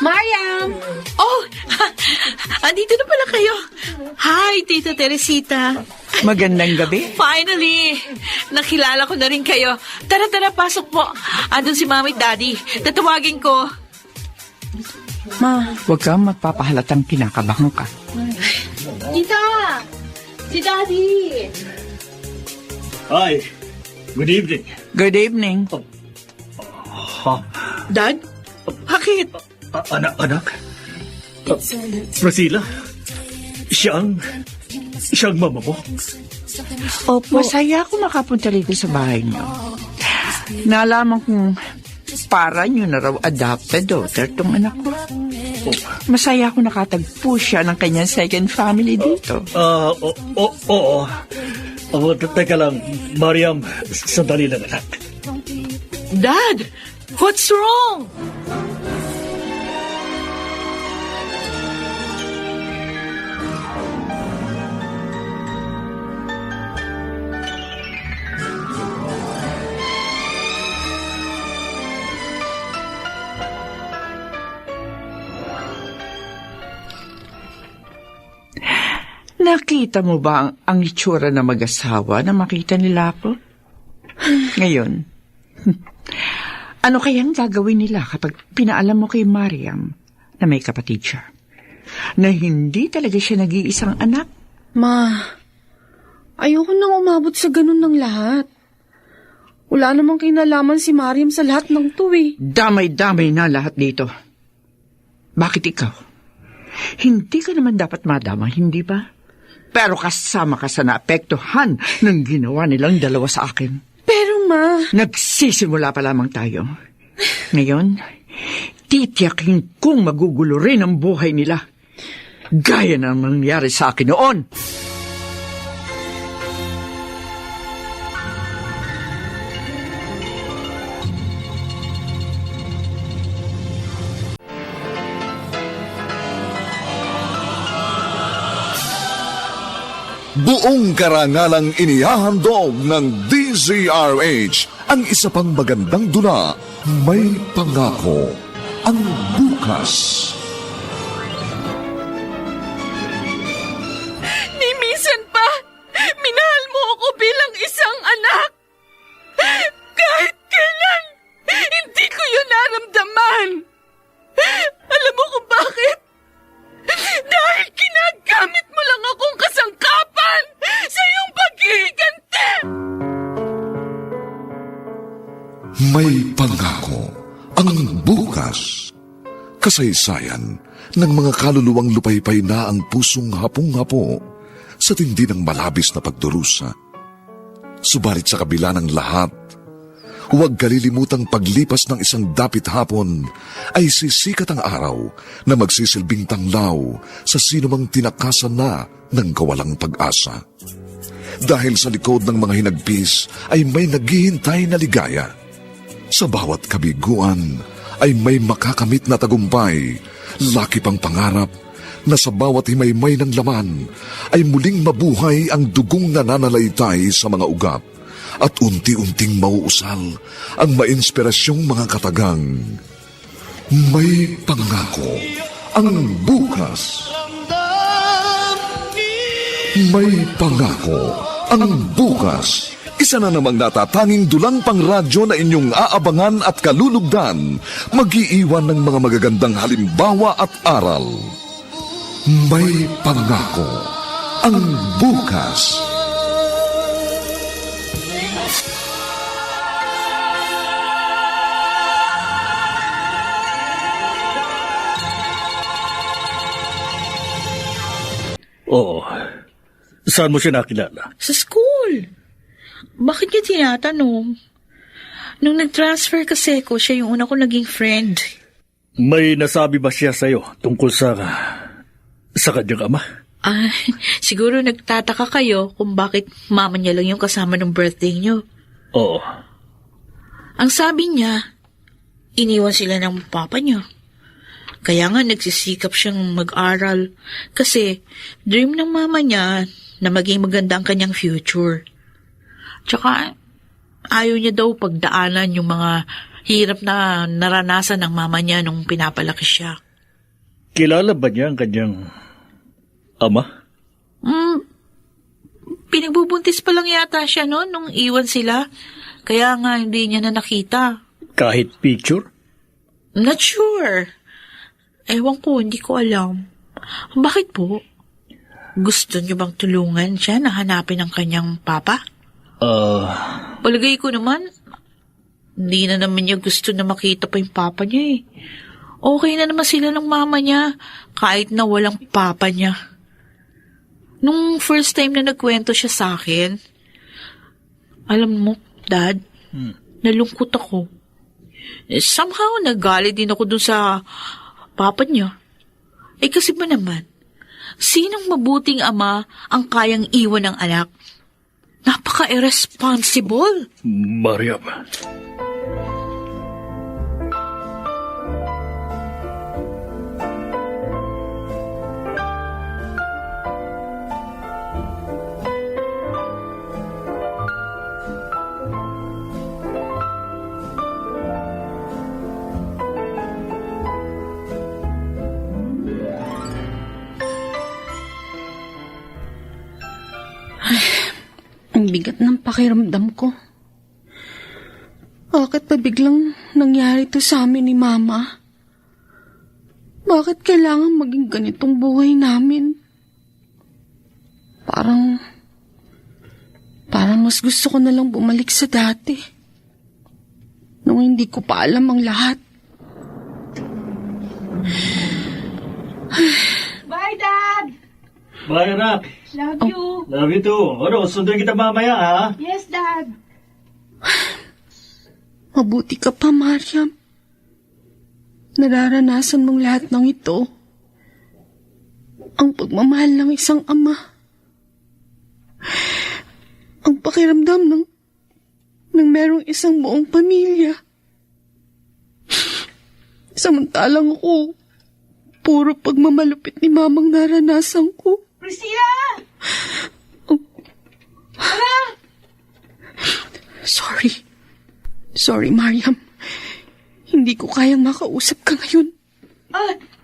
Mariam! Oh, andito na pala kayo. Hi, Tita Teresita. Magandang gabi. Finally, nakilala ko na rin kayo. Tara, pasok po. Andun si Mami at Daddy. Tatawagin ko. Ma, huwag kang magpapahalatang kinakabahan ka. Tita! Si Daddy! Hi, good evening. Good evening. Dad? Bakit? Anak? Priscilla? Siyang mama mo? Opo. Masaya ako makapunta rito sa bahay niyo. Nalaman kong para niyo na raw adopted daughter tong anak ko. Masaya ako nakatagpo siya ng kanyang second family dito. Oo. Teka lang, Mariam, sandali lang, anak. Dad, what's wrong? Nakita mo ba ang itsura na mag-asawa na makita nila ako? Ngayon, ano kayang gagawin nila kapag pinaalam mo kay Mariam na may kapatid siya? Na hindi talaga siya nag-iisang anak? Ma, ayoko nang umabot sa ganun ng lahat. Wala namang kinalaman si Mariam sa lahat ng to eh. Damay-damay na lahat dito. Bakit ikaw? Hindi ka naman dapat madama, hindi ba? Pero kasama ka sa naapektuhan ng ginawa nilang dalawa sa akin. Pero ma... Nagsisimula pa lamang tayo. Ngayon, titiyakin kong magugulo rin ang buhay nila. Gaya ng nangyari sa akin noon. Buong karangalang inihahandog ng DZRH ang isa pang magandang dula, May Pangako, ang bukas. Ni minsan pa, minahal mo ako bilang isang anak. Kahit kailan, hindi ko yun naramdaman. Alam mo kung bakit? Dahil ginagamit mo lang akong kasangkapan sa iyong paghihiganti. May Pangako, ang bukas. Kasaysayan ng mga kaluluwang lupaypay na ang pusong hapong-hapo sa tindi ng malabis na pagdurusa. Subalit sa kabila ng lahat, huwag kalilimutang paglipas ng isang dapit hapon ay sisikat ang araw na magsisilbing tanglaw sa sinumang tinakasan na ng kawalang pag-asa. Dahil sa likod ng mga hinagpis ay may naghihintay na ligaya. Sa bawat kabiguan ay may makakamit na tagumpay, laki pang pangarap na sa bawat himaymay ng laman ay muling mabuhay ang dugong nananalaytay sa mga ugat at unti-unting mauusal ang mainspirasyong mga katagang. May Pangako, ang bukas. May Pangako, ang bukas. Isa na namang natatanging dulang pangradyo na inyong aabangan at kalulugdan, mag-iiwan ng mga magagandang halimbawa at aral. May Pangako, ang bukas. Oo. Saan mo siya nakilala? Sa school. Bakit niya tinatanong? Nung nag-transfer kasi ko, siya yung una ko naging friend. May nasabi ba siya sa'yo tungkol sa kanyang ama? Siguro nagtataka kayo kung bakit mama niya lang yung kasama ng birthday niyo. Oo. Ang sabi niya, iniwan sila ng papa niya. Kaya nga nagsisikap siyang mag-aral kasi dream ng mama niya na maging maganda ang kanyang future. Tsaka ayaw niya daw pagdaanan yung mga hirap na naranasan ng mama niya nung pinapalaki siya. Kilala ba niya ang kanyang ama? Pinagbubuntis pa lang yata siya noon nung iwan sila. Kaya nga hindi niya na nakita. Kahit picture? Not sure. Ewan ko, hindi ko alam. Bakit po? Gusto niyo bang tulungan siya na hanapin ang kanyang papa? Palagay ko naman, hindi na naman niya gusto na makita pa yung papa niya eh. Okay na naman sila ng mama niya, kahit na walang papa niya. Nung first time na nagkwento siya sa akin, alam mo, Dad, nalungkot ako. Somehow, nagalit din ako dun sa papa niya. Kasi ba naman, sinong mabuting ama ang kayang iwan ng anak? Napaka-irresponsible. Mariam. Ang bigat ng pakiramdam ko. Bakit pa biglang nangyari to sa amin ni Mama? Bakit kailangan maging ganitong buhay namin? Parang mas gusto ko na lang bumalik sa dati. Nung hindi ko pa alam ang lahat. Bye, Dad! Bye, anak. Love you. Love you too. Ano, sunduin kita mamaya, ha? Yes, Dad. Mabuti ka pa, Mariam. Nararanasan mong lahat ng ito. Ang pagmamahal ng isang ama. Ang pakiramdam ng merong isang buong pamilya. Samantalang ako, puro pagmamalupit ni Mamang naranasan ko. Priscilla! Sorry, Mariam. Hindi ko kayang makausap ka ngayon.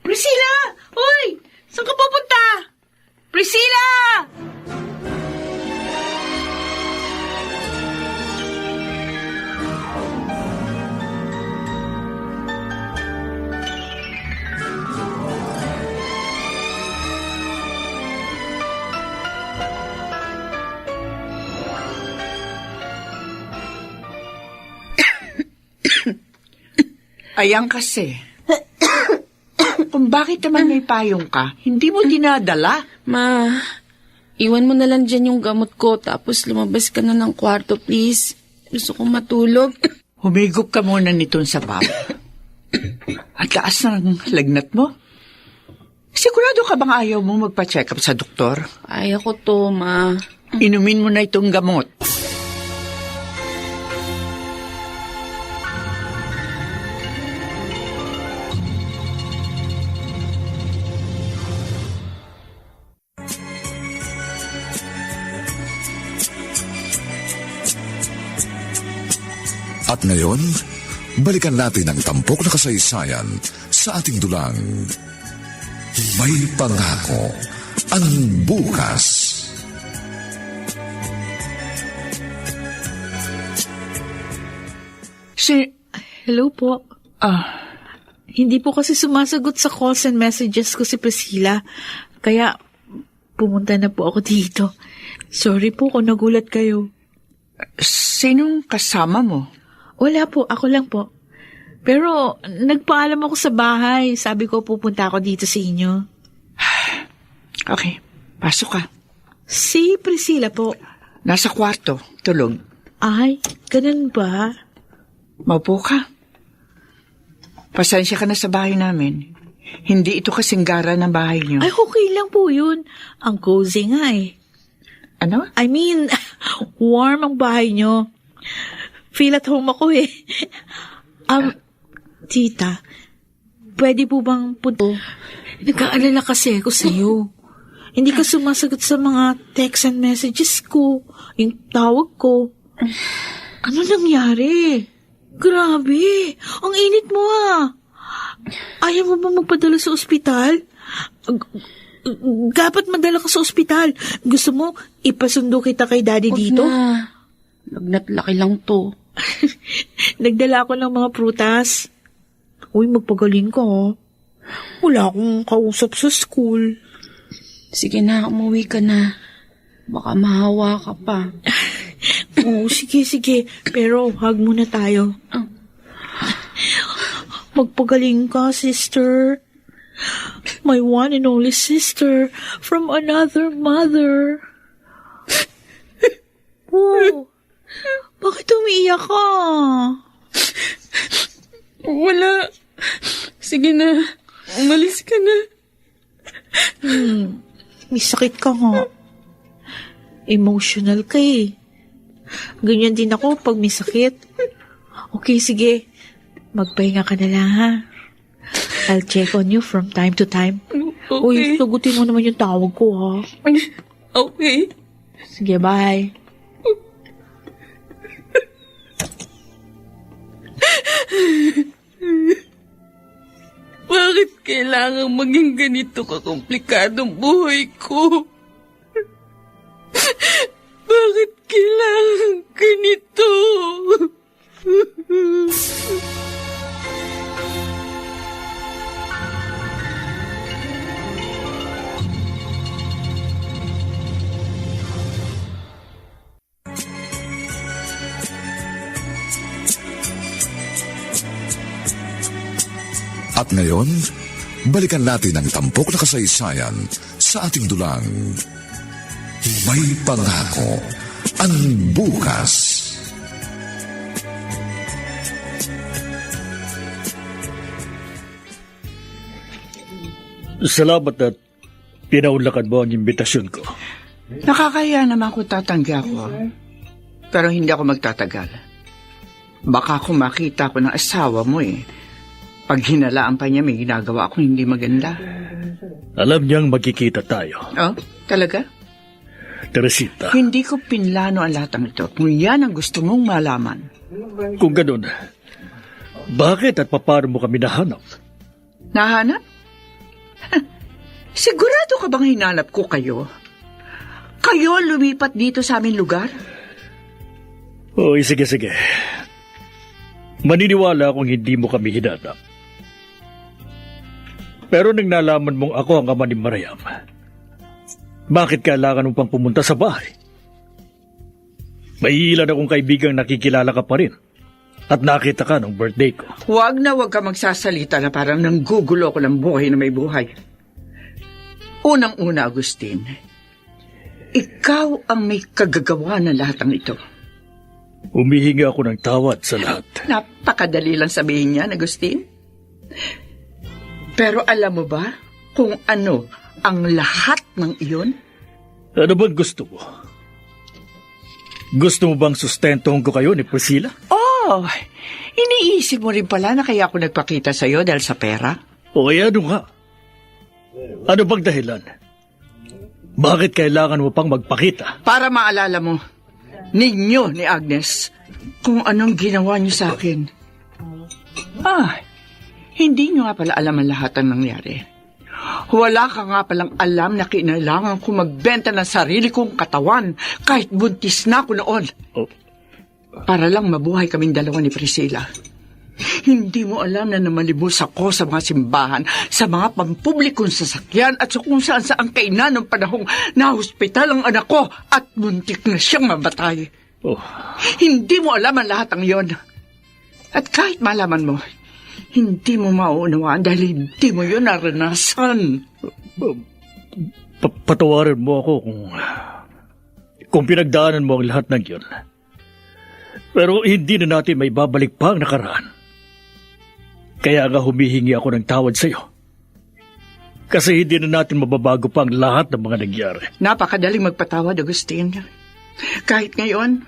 Priscilla! Uy! Saan ka pupunta? Priscilla! Ayan kasi. Kung bakit naman may payong ka, hindi mo dinadala. Ma, iwan mo na lang dyan yung gamot ko tapos lumabas ka na ng kwarto, please. Gusto kong matulog. Humigop ka muna nitong sa pap. At taas ng lagnat mo. Sigurado ka bang ayaw mo magpa-check up sa doktor? Kaya ko to, Ma. Inumin mo na itong gamot. At ngayon, balikan natin ang tampok na kasaysayan sa ating dulang. May pangako ang bukas. Hello po. Hindi po kasi sumasagot sa calls and messages ko si Priscilla. Kaya pumunta na po ako dito. Sorry po kung nagulat kayo. Sinong kasama mo? Wala po, ako lang po. Pero nagpaalam ako sa bahay. Sabi ko pupunta ako dito sa inyo. Okay, pasok ka. Si Priscilla po. Nasa kwarto, tulog. Ay, ganun ba? Maupo ka. Pasensya ka na sa bahay namin. Hindi ito kasing gara ng bahay niyo. Ay, okay lang po yun. Ang cozy nga eh. Ano? I mean, warm ang bahay nyo. Feel at home ako eh. Tita, pwede po bang punta? Nag-aalala kasi ako sa'yo. Hindi ka sumasagot sa mga text and messages ko. Yung tawag ko. Ano nangyari? Grabe, ang init mo ah. Ayaw mo ba magpadala sa ospital? Dapat madala ka sa ospital. Gusto mo, ipasundo kita kay daddy dito? Na. Lagnat laki lang to. Nagdala ako ng mga prutas. Uy, magpagaling ka ha. Wala akong kausap sa school. Sige na, umuwi ka na. Baka mahawa ka pa. Oo, sige. Pero hug muna tayo. Magpagaling ka, sister. My one and only sister from another mother. Oh, bakit umiiyak ka? Wala. Sige na. Umalis ka na. May sakit ka nga. Emotional ka eh. Ganyan din ako pag may sakit. Okay, sige. Magpahinga ka na lang ha. I'll check on you from time to time. Okay. Uy, sagutin mo naman yung tawag ko ha. Okay. Sige, bye. Bakit kailangan maging ganito kakomplikadong buhay ko? Bakit kailangan ganito? At ngayon, balikan natin ang tampok na kasaysayan sa ating dulang. May pangako ang bukas. Salamat at pinaunlakan mo ang imbitasyon ko. Nakakaya naman kung tatanggi ako. Pero hindi ako magtatagal. Baka kung makita ko ng asawa mo pag hinalaan pa niya, may ginagawa akong hindi maganda. Alam niyang magkikita tayo. Oh, talaga? Teresita, Hindi ko pinlano ang lahat ng ito kung yan ang gusto mong malaman. kung ganun, bakit at paano mo kami nahanap? Nahanap? Sigurado ka bang hinanap ko kayo? Kayo lumipat dito sa aming lugar? Oy, sige. Maniniwala akong hindi mo kami hinanap. Pero nang nalaman mong ako ang ama ni Mariam, bakit kailangan mo pang pumunta sa bahay? May ilan akong kaibigang nakikilala ka pa rin at nakita ka nung birthday ko. Huwag ka magsasalita na parang nanggugulo ko ng buhay na may buhay. Unang-una, Agustin, ikaw ang may kagagawa ng lahat ng ito. Humihingi ako ng tawad sa lahat. Napakadali lang sabihin niyan, Agustin. Pero alam mo ba kung ano ang lahat ng iyon? Ano bang gusto mo? Gusto mo bang sustentuhin ko kayo ni Priscilla? Oh, iniisip mo rin pala na kaya ako nagpakita sa'yo dahil sa pera? O ano nga? Ano bang dahilan? Bakit kailangan mo pang magpakita? Para maalala mo, ninyo ni Agnes, kung anong ginawa niyo sa akin. Hindi niyo nga pala alam ang lahat ng nangyari. Wala ka nga palang alam na kinailangan ko magbenta ng sarili kong katawan kahit buntis na ako noon. Oh. Para lang mabuhay kaming dalawa ni Priscilla. Hindi mo alam na namalibos ako sa mga simbahan, sa mga pampublikong sasakyan at sa kung saan kainan ng panahong nahospital ang anak ko at muntik na siyang mamatay. Oh. Hindi mo alam ang lahat ng iyon. At kahit malaman mo, hindi mo mauunawaan dahil hindi mo yun naranasan. Patawarin mo ako kung pinagdaanan mo ang lahat ng yun. Pero hindi na natin may babalik pa ang nakaraan. Kaya nga humihingi ako ng tawad sa'yo. Kasi hindi na natin mababago pa ang lahat ng mga nangyari. Napakadaling magpatawad, Agustin. Kahit ngayon,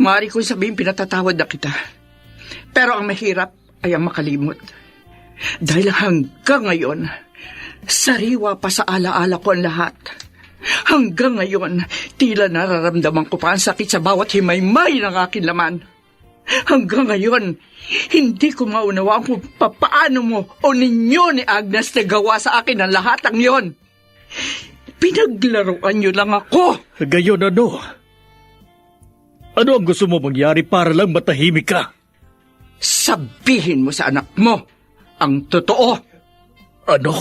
maaari kong sabihin pinatatawad na kita. Pero ang mahirap ay ang makalimot. Dahil hanggang ngayon, sariwa pa sa alaala ko ang lahat. Hanggang ngayon, tila nararamdaman ko pa ang sakit sa bawat himaymay ng aking laman. Hanggang ngayon, hindi ko maunawaan kung paano mo o ninyo ni Agnes nagawa sa akin ang lahat ng yon. Pinaglaruan niyo lang ako. Gayon ano? Ano ang gusto mo mangyari para lang matahimik ka? Sabihin mo sa anak mo ang totoo. Ano?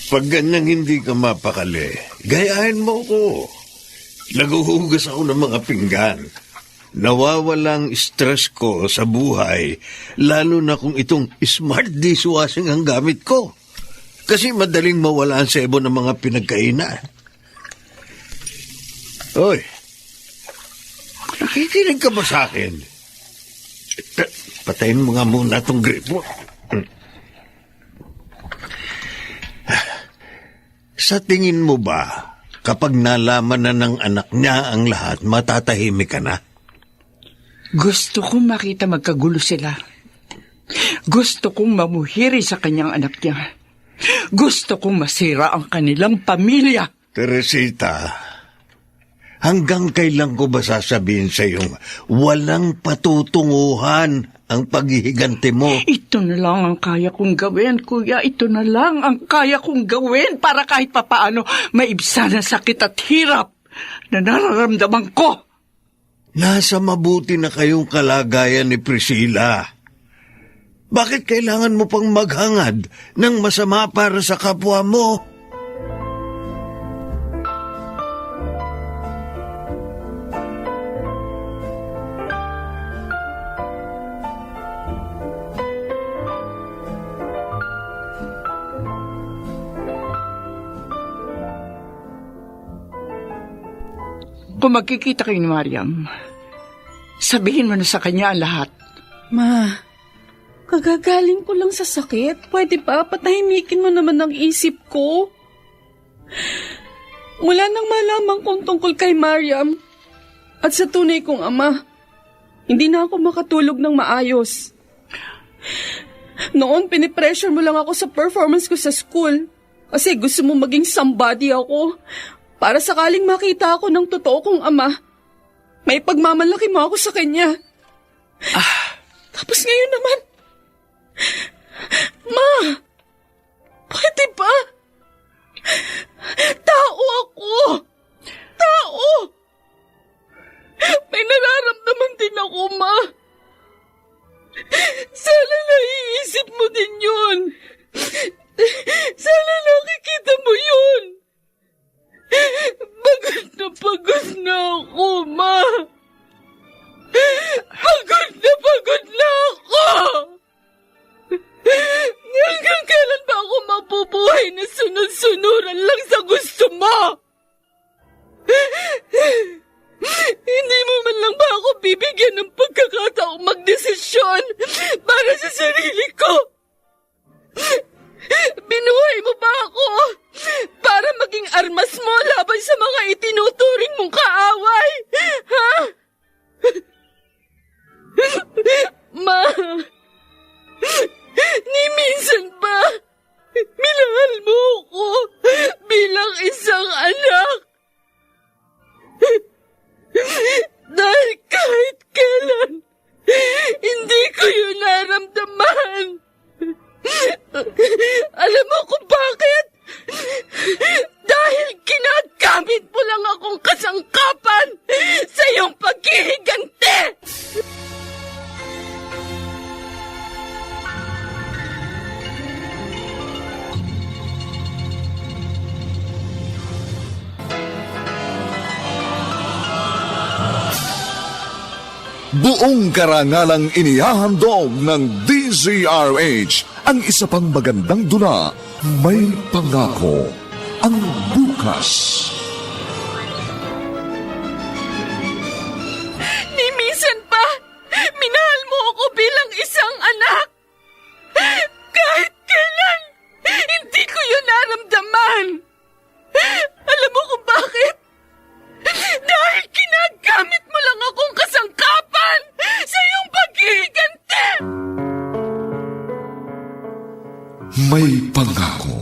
Pag ganyang hindi ka mapakali, gayahin mo ko. Naguhugas ako ng mga pinggan. Nawawalang stress ko sa buhay, lalo na kung itong smart dishwashing ang gamit ko. Kasi madaling mawala ang sebo ng mga pinagkainan. Hoy, nakikinig ka ba sa akin? Patayin mo nga muna itong gripo. Sa tingin mo ba, kapag nalaman na ng anak niya ang lahat, matatahimik ka na? Gusto kong makita magkagulo sila. Gusto kong mamuhiri sa kanyang anak niya. Gusto kong masira ang kanilang pamilya. Teresita, hanggang kailan ko ba sasabihin sa iyong walang patutunguhan ang paghihiganti mo? Ito na lang ang kaya kong gawin, kuya. Ito na lang ang kaya kong gawin para kahit papaano maibsan ang sakit at hirap na nararamdaman ko. Nasa mabuti na kayong kalagayan ni Priscilla. Bakit kailangan mo pang maghangad ng masama para sa kapwa mo? Kung magkikita kayo ni Mariam, sabihin mo na sa kanya ang lahat. Ma, kagagaling ko lang sa sakit. Pwede ba patahimikin mo naman ang isip ko? Mula nang malaman kong tungkol kay Mariam at sa tunay kong ama, hindi na ako makatulog ng maayos. Noon, pinipressure mo lang ako sa performance ko sa school kasi gusto mo maging somebody ako. Para sakaling makita ako ng totoo kong ama, may pagmamalaki mo ako sa kanya. Tapos ngayon naman, Ma, pwede ba? Tao ako. Tao. May nararamdaman din ako, Ma. Sana naiisip mo din yun. Sana nakikita mo yun. Pagod na ako, Ma. Pagod na ako. Hanggang kailan ba ako mabubuhay na sunod-sunuran lang sa gusto mo? Hindi mo man lang ba ako bibigyan ng pagkakataong magdesisyon para sa sarili ko? Binuhay mo ba ako para maging armas mo laban sa mga itinuturing mong kaaway? Ha? Ma, ni minsan ba minahal mo ako bilang isang anak? Dahil kahit kailan, hindi ko yun naramdaman. Alam mo kung bakit? Dahil ginagamit mo lang akong kasangkapan sa iyong paghihiganti! Buong karangalang inihahandog ng DZRH ang isa pang magandang dula, May Pangako, ang bukas. Ni minsan pa, minahal mo ako bilang isang anak. Kahit kailan, hindi ko yun naramdaman. Alam mo kung bakit? Dahil ginagamit mo lang akong kasangkapan sa iyong paghihiganti! May Pangako,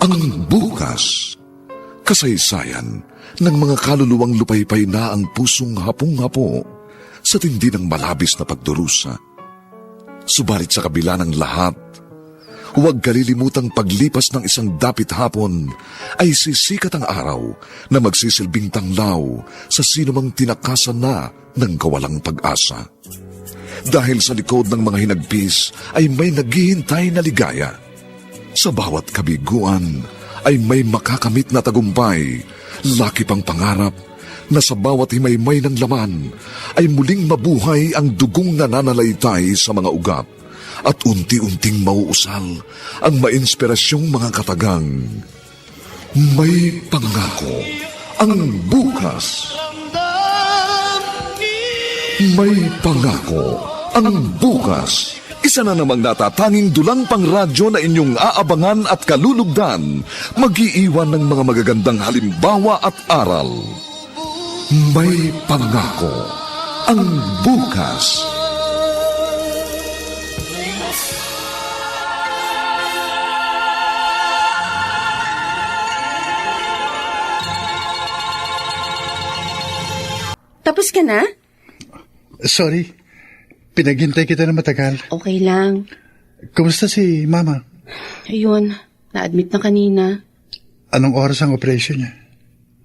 ang bukas. Kasaysayan ng mga kaluluwang lupaypay na ang pusong hapong-hapo sa tindi ng malabis na pagdurusa. Subalit sa kabila ng lahat, huwag kalilimutang paglipas ng isang dapit hapon ay sisikat ang araw na magsisilbing tanglaw sa sinumang tinakasan na ng kawalang pag-asa. Dahil sa likod ng mga hinagpis ay may naghihintay na ligaya. Sa bawat kabiguan ay may makakamit na tagumpay, laki pang pangarap na sa bawat himaymay ng laman ay muling mabuhay ang dugong nananalaytay sa mga ugat at unti-unting mauusal ang mainspirasyong mga katagang. May Pangako, ang bukas. May Pangako, ang bukas. Isa na namang natatanging dulang pangradyo na inyong aabangan at kalulugdan, mag-iiwan ng mga magagandang halimbawa at aral. May Pangako, ang bukas. Tapos ka na? Sorry, pinaghintay kita na matagal. Okay lang. Kumusta si Mama? Ayun, na-admit na kanina. Anong oras ang operation niya?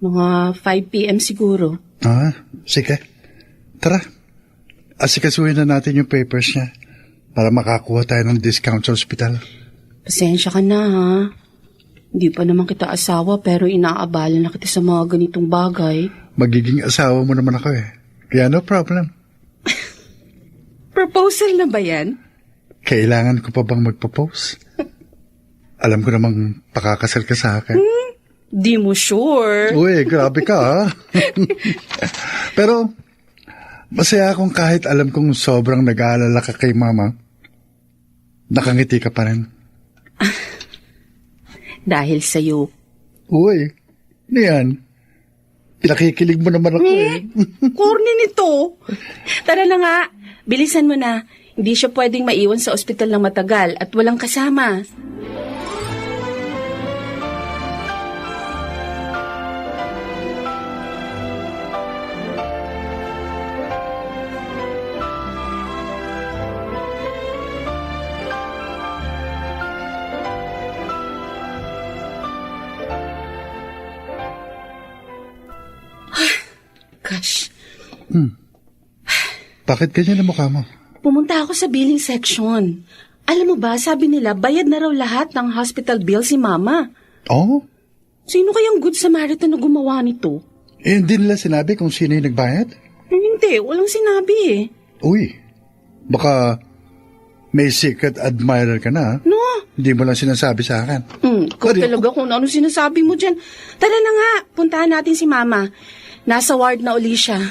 Mga 5 p.m. siguro. Sige. Tara. Asikasuhin na natin yung papers niya para makakuha tayo ng discount sa ospital. Pasensya ka na, ha? Hindi pa naman kita asawa pero inaabala na kita sa mga ganitong bagay. Magiging asawa mo naman ako eh. Kaya no problem. Proposal na ba yan? Kailangan ko pa bang magpropose? Alam ko namang pakakasal ka sa akin. Di mo sure. Uy, grabe ka ha. Pero, masaya akong kahit alam kong sobrang nag-aalala ka kay mama, nakangiti ka pa rin. Dahil sa'yo. Uy, niyan. Pinakikilig mo naman ako eh. Corny nito. Tara na nga, bilisan mo na. Hindi siya pwedeng maiwan sa ospital ng matagal at walang kasama. Gosh. Bakit ganyan ang mukha mo? Pumunta ako sa billing section. Alam mo ba, sabi nila, bayad na raw lahat ng hospital bill si Mama. Oh? Sino kayang good Samaritan na gumawa nito? Hindi nila sinabi kung sino yung nagbayad? Hindi, walang sinabi eh. Uy, baka may secret admirer ka na. No? Hindi mo lang sinasabi sa akin. Ikaw talaga kung ano sinasabi mo dyan. Tara na nga, puntahan natin si Mama. Nasa ward na uli siya.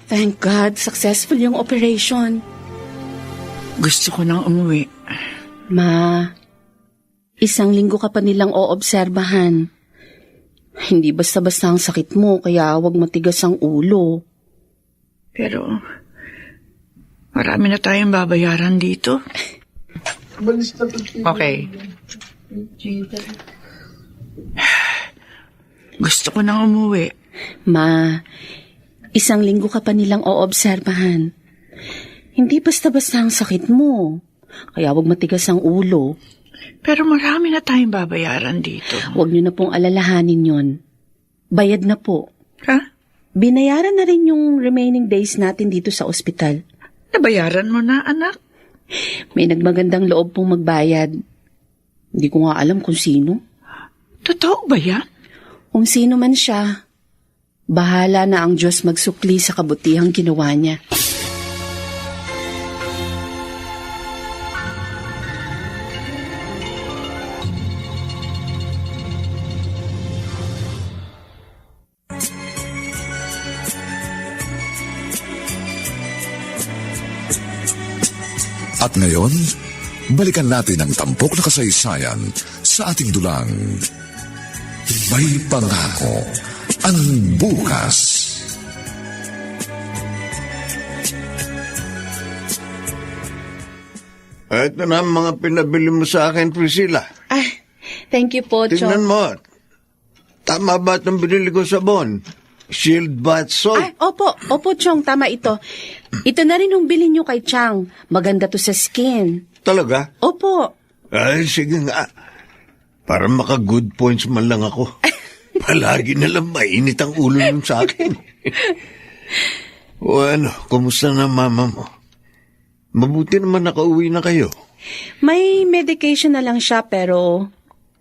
Thank God, successful yung operation. Gusto ko nang umuwi. Ma, 1 linggo ka pa nilang oobserbahan. Hindi basta-basta ang sakit mo, kaya huwag matigas ang ulo. Pero, marami na tayong babayaran dito. Okay. Gusto ko nang umuwi. Ma, 1 linggo ka pa nilang oobserbahan. Hindi basta-basta ang sakit mo, kaya huwag matigas ang ulo. Pero marami na tayong babayaran dito. Huwag niyo na pong alalahanin yon. Bayad na po. Ha? Binayaran na rin yung remaining days natin dito sa ospital. Nabayaran mo na, anak? May nagmagandang loob pong magbayad. Hindi ko nga alam kung sino. Totoo ba yan? Kung sino man siya, bahala na ang Diyos magsukli sa kabutihang ginawa niya. At ngayon, balikan natin ang tampok na kasaysayan sa ating dulang. May pangako ang bukas. Ito na ang mga pinabili mo sa akin, Priscilla. Thank you po, Tingnan Chong. mo. Tama ba itong binili ko sabon? Shield bath soap. Opo, Chong, tama ito. Ito na rin yung bilhin nyo kay Chang. Maganda to sa skin. Talaga? Opo. Ay, sige nga. Para maka-good points man lang ako. Palagi na lang mainit ang ulo nun sa akin. O ano, kumusta na mama mo? Mabuti naman nakauwi na kayo. May medication na lang siya pero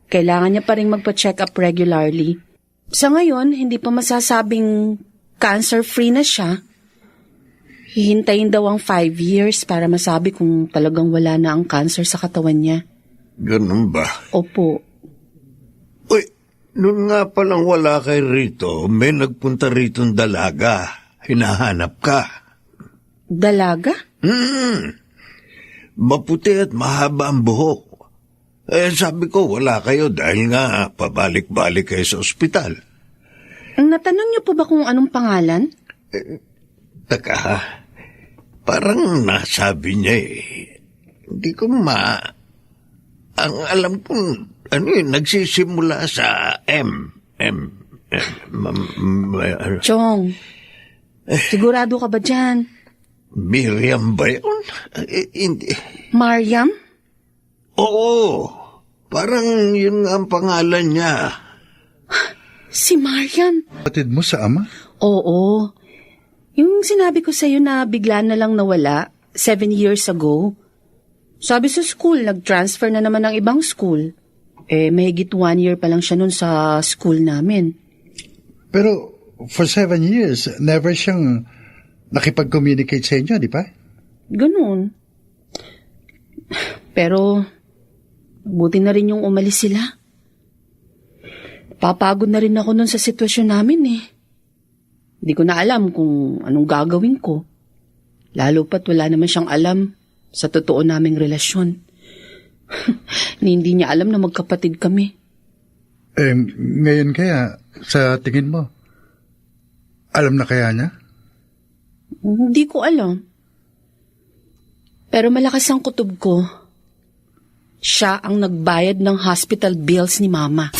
kailangan niya pa rin magpa-check up regularly. Sa ngayon, hindi pa masasabing cancer-free na siya. Hihintayin daw ang 5 years para masabi kung talagang wala na ang cancer sa katawan niya. Ganun ba? Opo. Uy, noon nga palang wala kay rito, may nagpunta rito ng dalaga. Hinahanap ka. Dalaga? Maputi at mahaba ang buhok. Sabi ko, wala kayo dahil nga pabalik-balik kayo sa ospital. Natanong niyo po ba kung anong pangalan? Taka, parang nasabi niya Hindi ko Ang alam ko, nagsisimula sa M. Chong, sigurado ka ba dyan? Miriam ba yun? Hindi. Mariam? Oo, parang yun ang pangalan niya. Si Marian? Kapatid mo sa ama? Oo. Yung sinabi ko sa'yo na bigla na lang nawala, 7 years ago. Sabi sa school, nag-transfer na naman ng ibang school. Mahigit 1 year pa lang siya nun sa school namin. Pero for 7 years, never siyang nakipag-communicate sa inyo, di ba? Ganun. Pero, buti na rin yung umalis sila. Papagod na rin ako nun sa sitwasyon namin eh. Hindi ko na alam kung anong gagawin ko. Lalo pat wala naman siyang alam sa totoo naming relasyon. Hindi niya alam na magkapatid kami. Ngayon kaya, sa tingin mo, alam na kaya niya? Hindi ko alam. Pero malakas ang kutob ko. Siya ang nagbayad ng hospital bills ni Mama.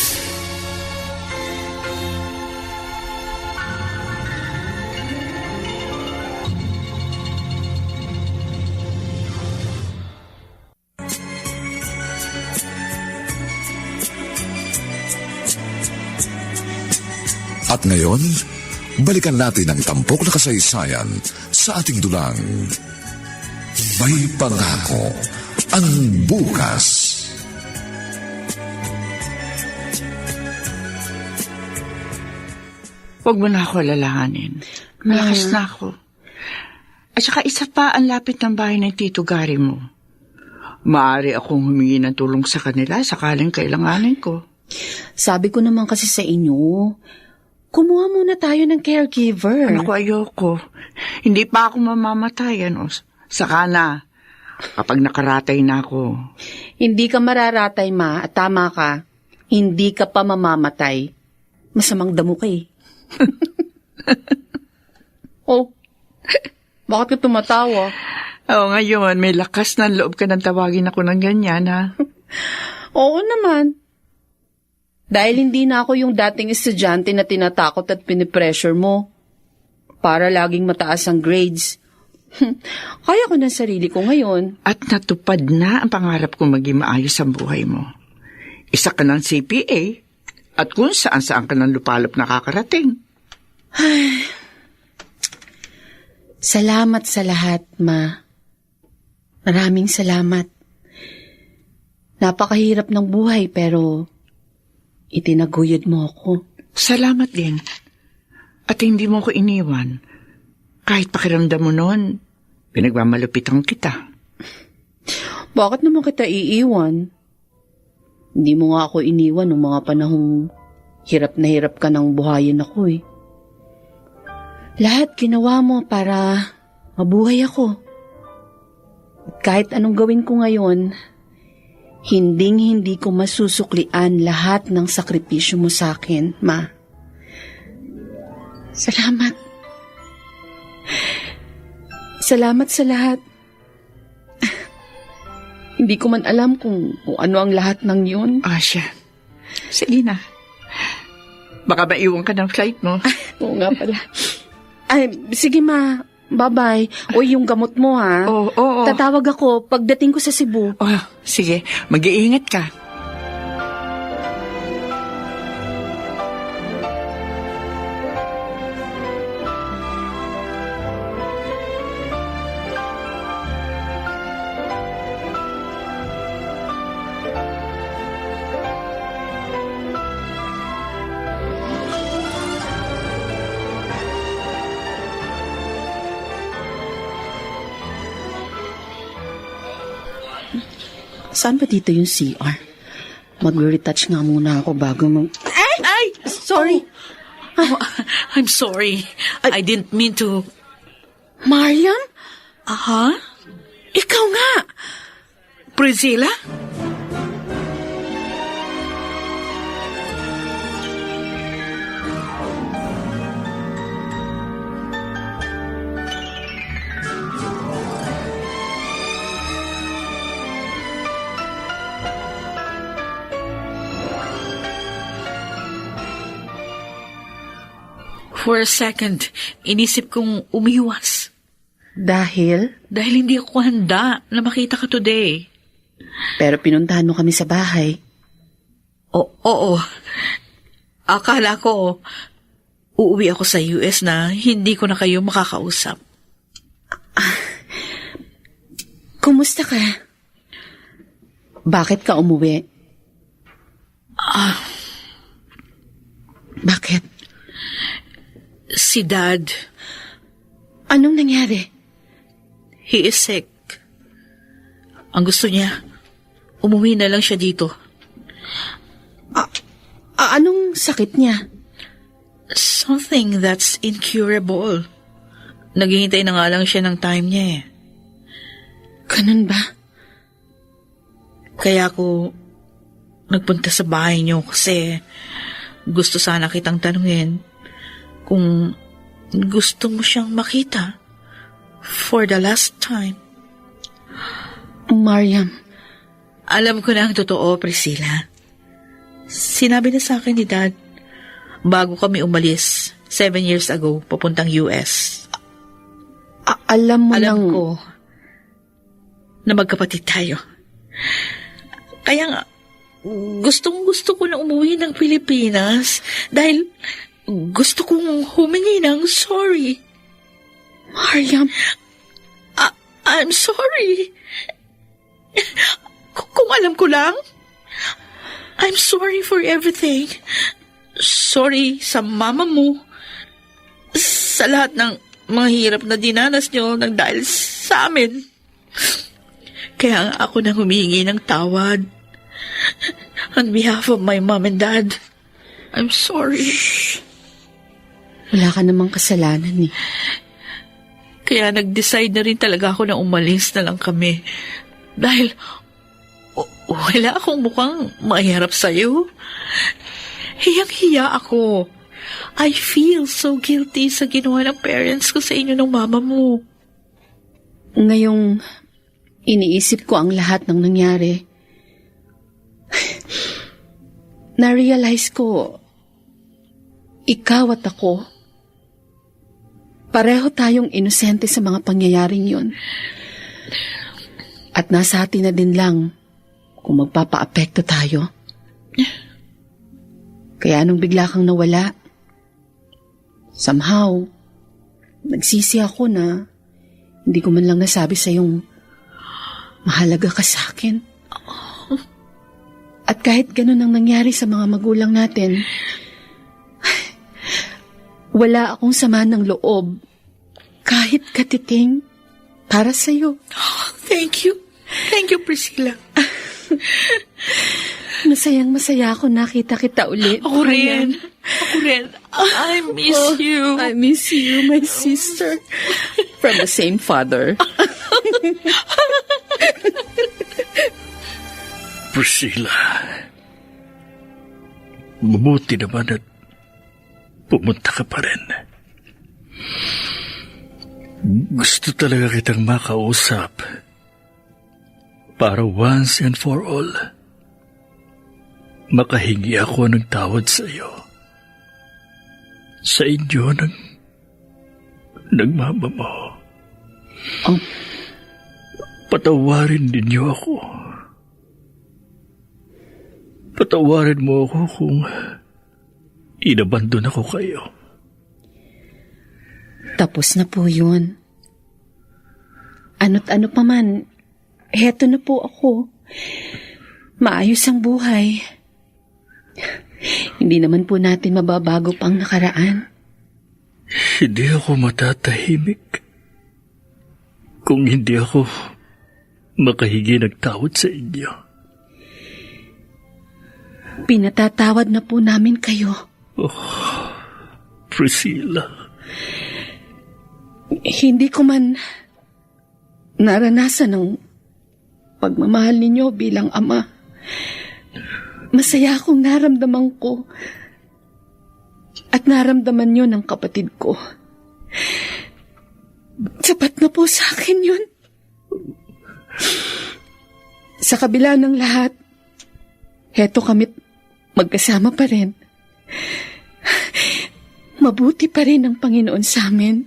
At ngayon, balikan natin ang tampok na kasaysayan sa ating dulang. May pangako ang bukas. Huwag mo na ako alalahanin. Malakas na ako. At saka isa pa ang lapit ng bahay ng Tito Gary mo. Maaari akong humingi ng tulong sa kanila sakaling kailanganin ko. Sabi ko naman kasi sa inyo, kumuha muna tayo ng caregiver. Ano ko, ayoko. Hindi pa ako mamamatay, ano. Saka na, kapag nakaratay na ako. Hindi ka mararatay, Ma, at tama ka. Hindi ka pa mamamatay. Masamang damo ka eh. Oh, bakit ka tumatawa? Oo, ngayon, may lakas ng loob ka ng tawagin ako ng ganyan, ha? Oo naman. Dahil hindi na ako yung dating estudyante na tinatakot at pinipressure mo para laging mataas ang grades. Kaya ko ng sarili ko ngayon. At natupad na ang pangarap kong maging maayos ang buhay mo. Isa ka ng CPA at kung saan-saan ka ng lupalop nakakarating. Salamat sa lahat, Ma. Maraming salamat. Napakahirap ng buhay pero itinaguyod mo ako. Salamat din. At hindi mo ko iniwan. Kahit pakiramdam mo noon, pinagmamalupitan kita. Bakit naman kita iiwan? Hindi mo nga ako iniwan noong mga panahong hirap na hirap ka ng buhayin ako eh. Lahat ginawa mo para mabuhay ako. At kahit anong gawin ko ngayon, hinding-hindi ko masusuklian lahat ng sakripisyo mo sa akin, Ma. Salamat. Salamat sa lahat. Hindi ko man alam kung ano ang lahat ng yun. Asya, sige na. Baka maiwan ka ng flight mo. Oo nga pala. Ay, sige Ma. Bye-bye. O yung gamot mo ha. Oo. Tatawag ako pagdating ko sa Cebu. Oh, sige, mag-iingat ka. Saan ba dito yung CR? Mag-retouch nga muna ako bago mag... Ay! Sorry. Oh, I'm sorry. I didn't mean to... Mariam? Aha? Ikaw nga! Priscilla? For a second, inisip kong umiwas. Dahil? Dahil hindi ako handa na makita ka today. Pero pinuntahan mo kami sa bahay. Oo. Akala ko, uuwi ako sa US na hindi ko na kayo makakausap. Kumusta ka? Bakit ka umuwi? Bakit? Si Dad, Anong nangyari? he is sick. Ang gusto niya, umuwi na lang siya dito. Anong sakit niya? Something that's incurable. Naghihintay na nga lang siya ng time niya eh. Ganun ba? Kaya ako nagpunta sa bahay niyo kasi gusto sana kitang tanungin kung gusto mo siyang makita for the last time. Mariam, Alam ko na ang totoo, Priscilla. Sinabi na sa akin ni Dad bago kami umalis 7 years ago papuntang US. alam mo Alam nang... ko na magkapatid tayo. Kaya nga, gustong-gusto ko na umuwi ng Pilipinas dahil gusto kong humingi ng sorry. Mariam, I'm sorry. Kung alam ko lang, I'm sorry for everything. Sorry sa mama mo. Sa lahat ng mga hirap na dinanas niyo nang dahil sa amin. Kaya nga ako nang humingi ng tawad. On behalf of my mom and dad, I'm sorry. wala ka namang kasalanan eh. Kaya nag-decide na rin talaga ako na umalis na lang kami. Dahil wala akong mukhang mahirap sa'yo. Hiyang-hiya ako. I feel so guilty sa ginawa ng parents ko sa inyo ng mama mo. Ngayong iniisip ko ang lahat ng nangyari, na-realize ko, ikaw at ako, pareho tayong inosente sa mga pangyayaring yun. At nasa atin na din lang kung magpapa-apekto tayo. Kaya nung bigla kang nawala, somehow, nagsisi ako na hindi ko man lang nasabi sa yung mahalaga ka sa akin. At kahit ganun ang nangyari sa mga magulang natin, wala akong sama ng loob kahit katiting para sa'yo. Thank you. Thank you, Priscilla. Masayang-masaya ako nakita kita ulit. Ako rin. I miss you. I miss you, my sister. From the same father. Priscilla, mabuti naman at pumunta ka pa rin. Gusto talaga kitang makausap para once and for all, makahingi ako ng tawad sa iyo. Sa inyo ng mama mo. Patawarin ninyo ako. Patawarin mo ako kung inabandon ako kayo. Tapos na po yun. Ano't ano pa man, heto na po ako. Maayos ang buhay. Hindi naman po natin mababago pang nakaraan. Hindi ako matatahimik kung hindi ako makahingi ng tawad sa inyo. Pinatatawad na po namin kayo. Priscilla. Hindi ko man naranasan ang pagmamahal ninyo bilang ama. Masaya akong naramdaman ko at naramdaman nyo ng kapatid ko. Sapat na po sa akin yun. Sa kabila ng lahat, heto kami't magkasama pa rin. Mabuti pa rin ang Panginoon sa amin.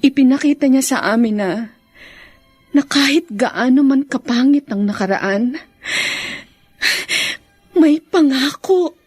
Ipinakita niya sa amin na kahit gaano man kapangit ang nakaraan, may pangako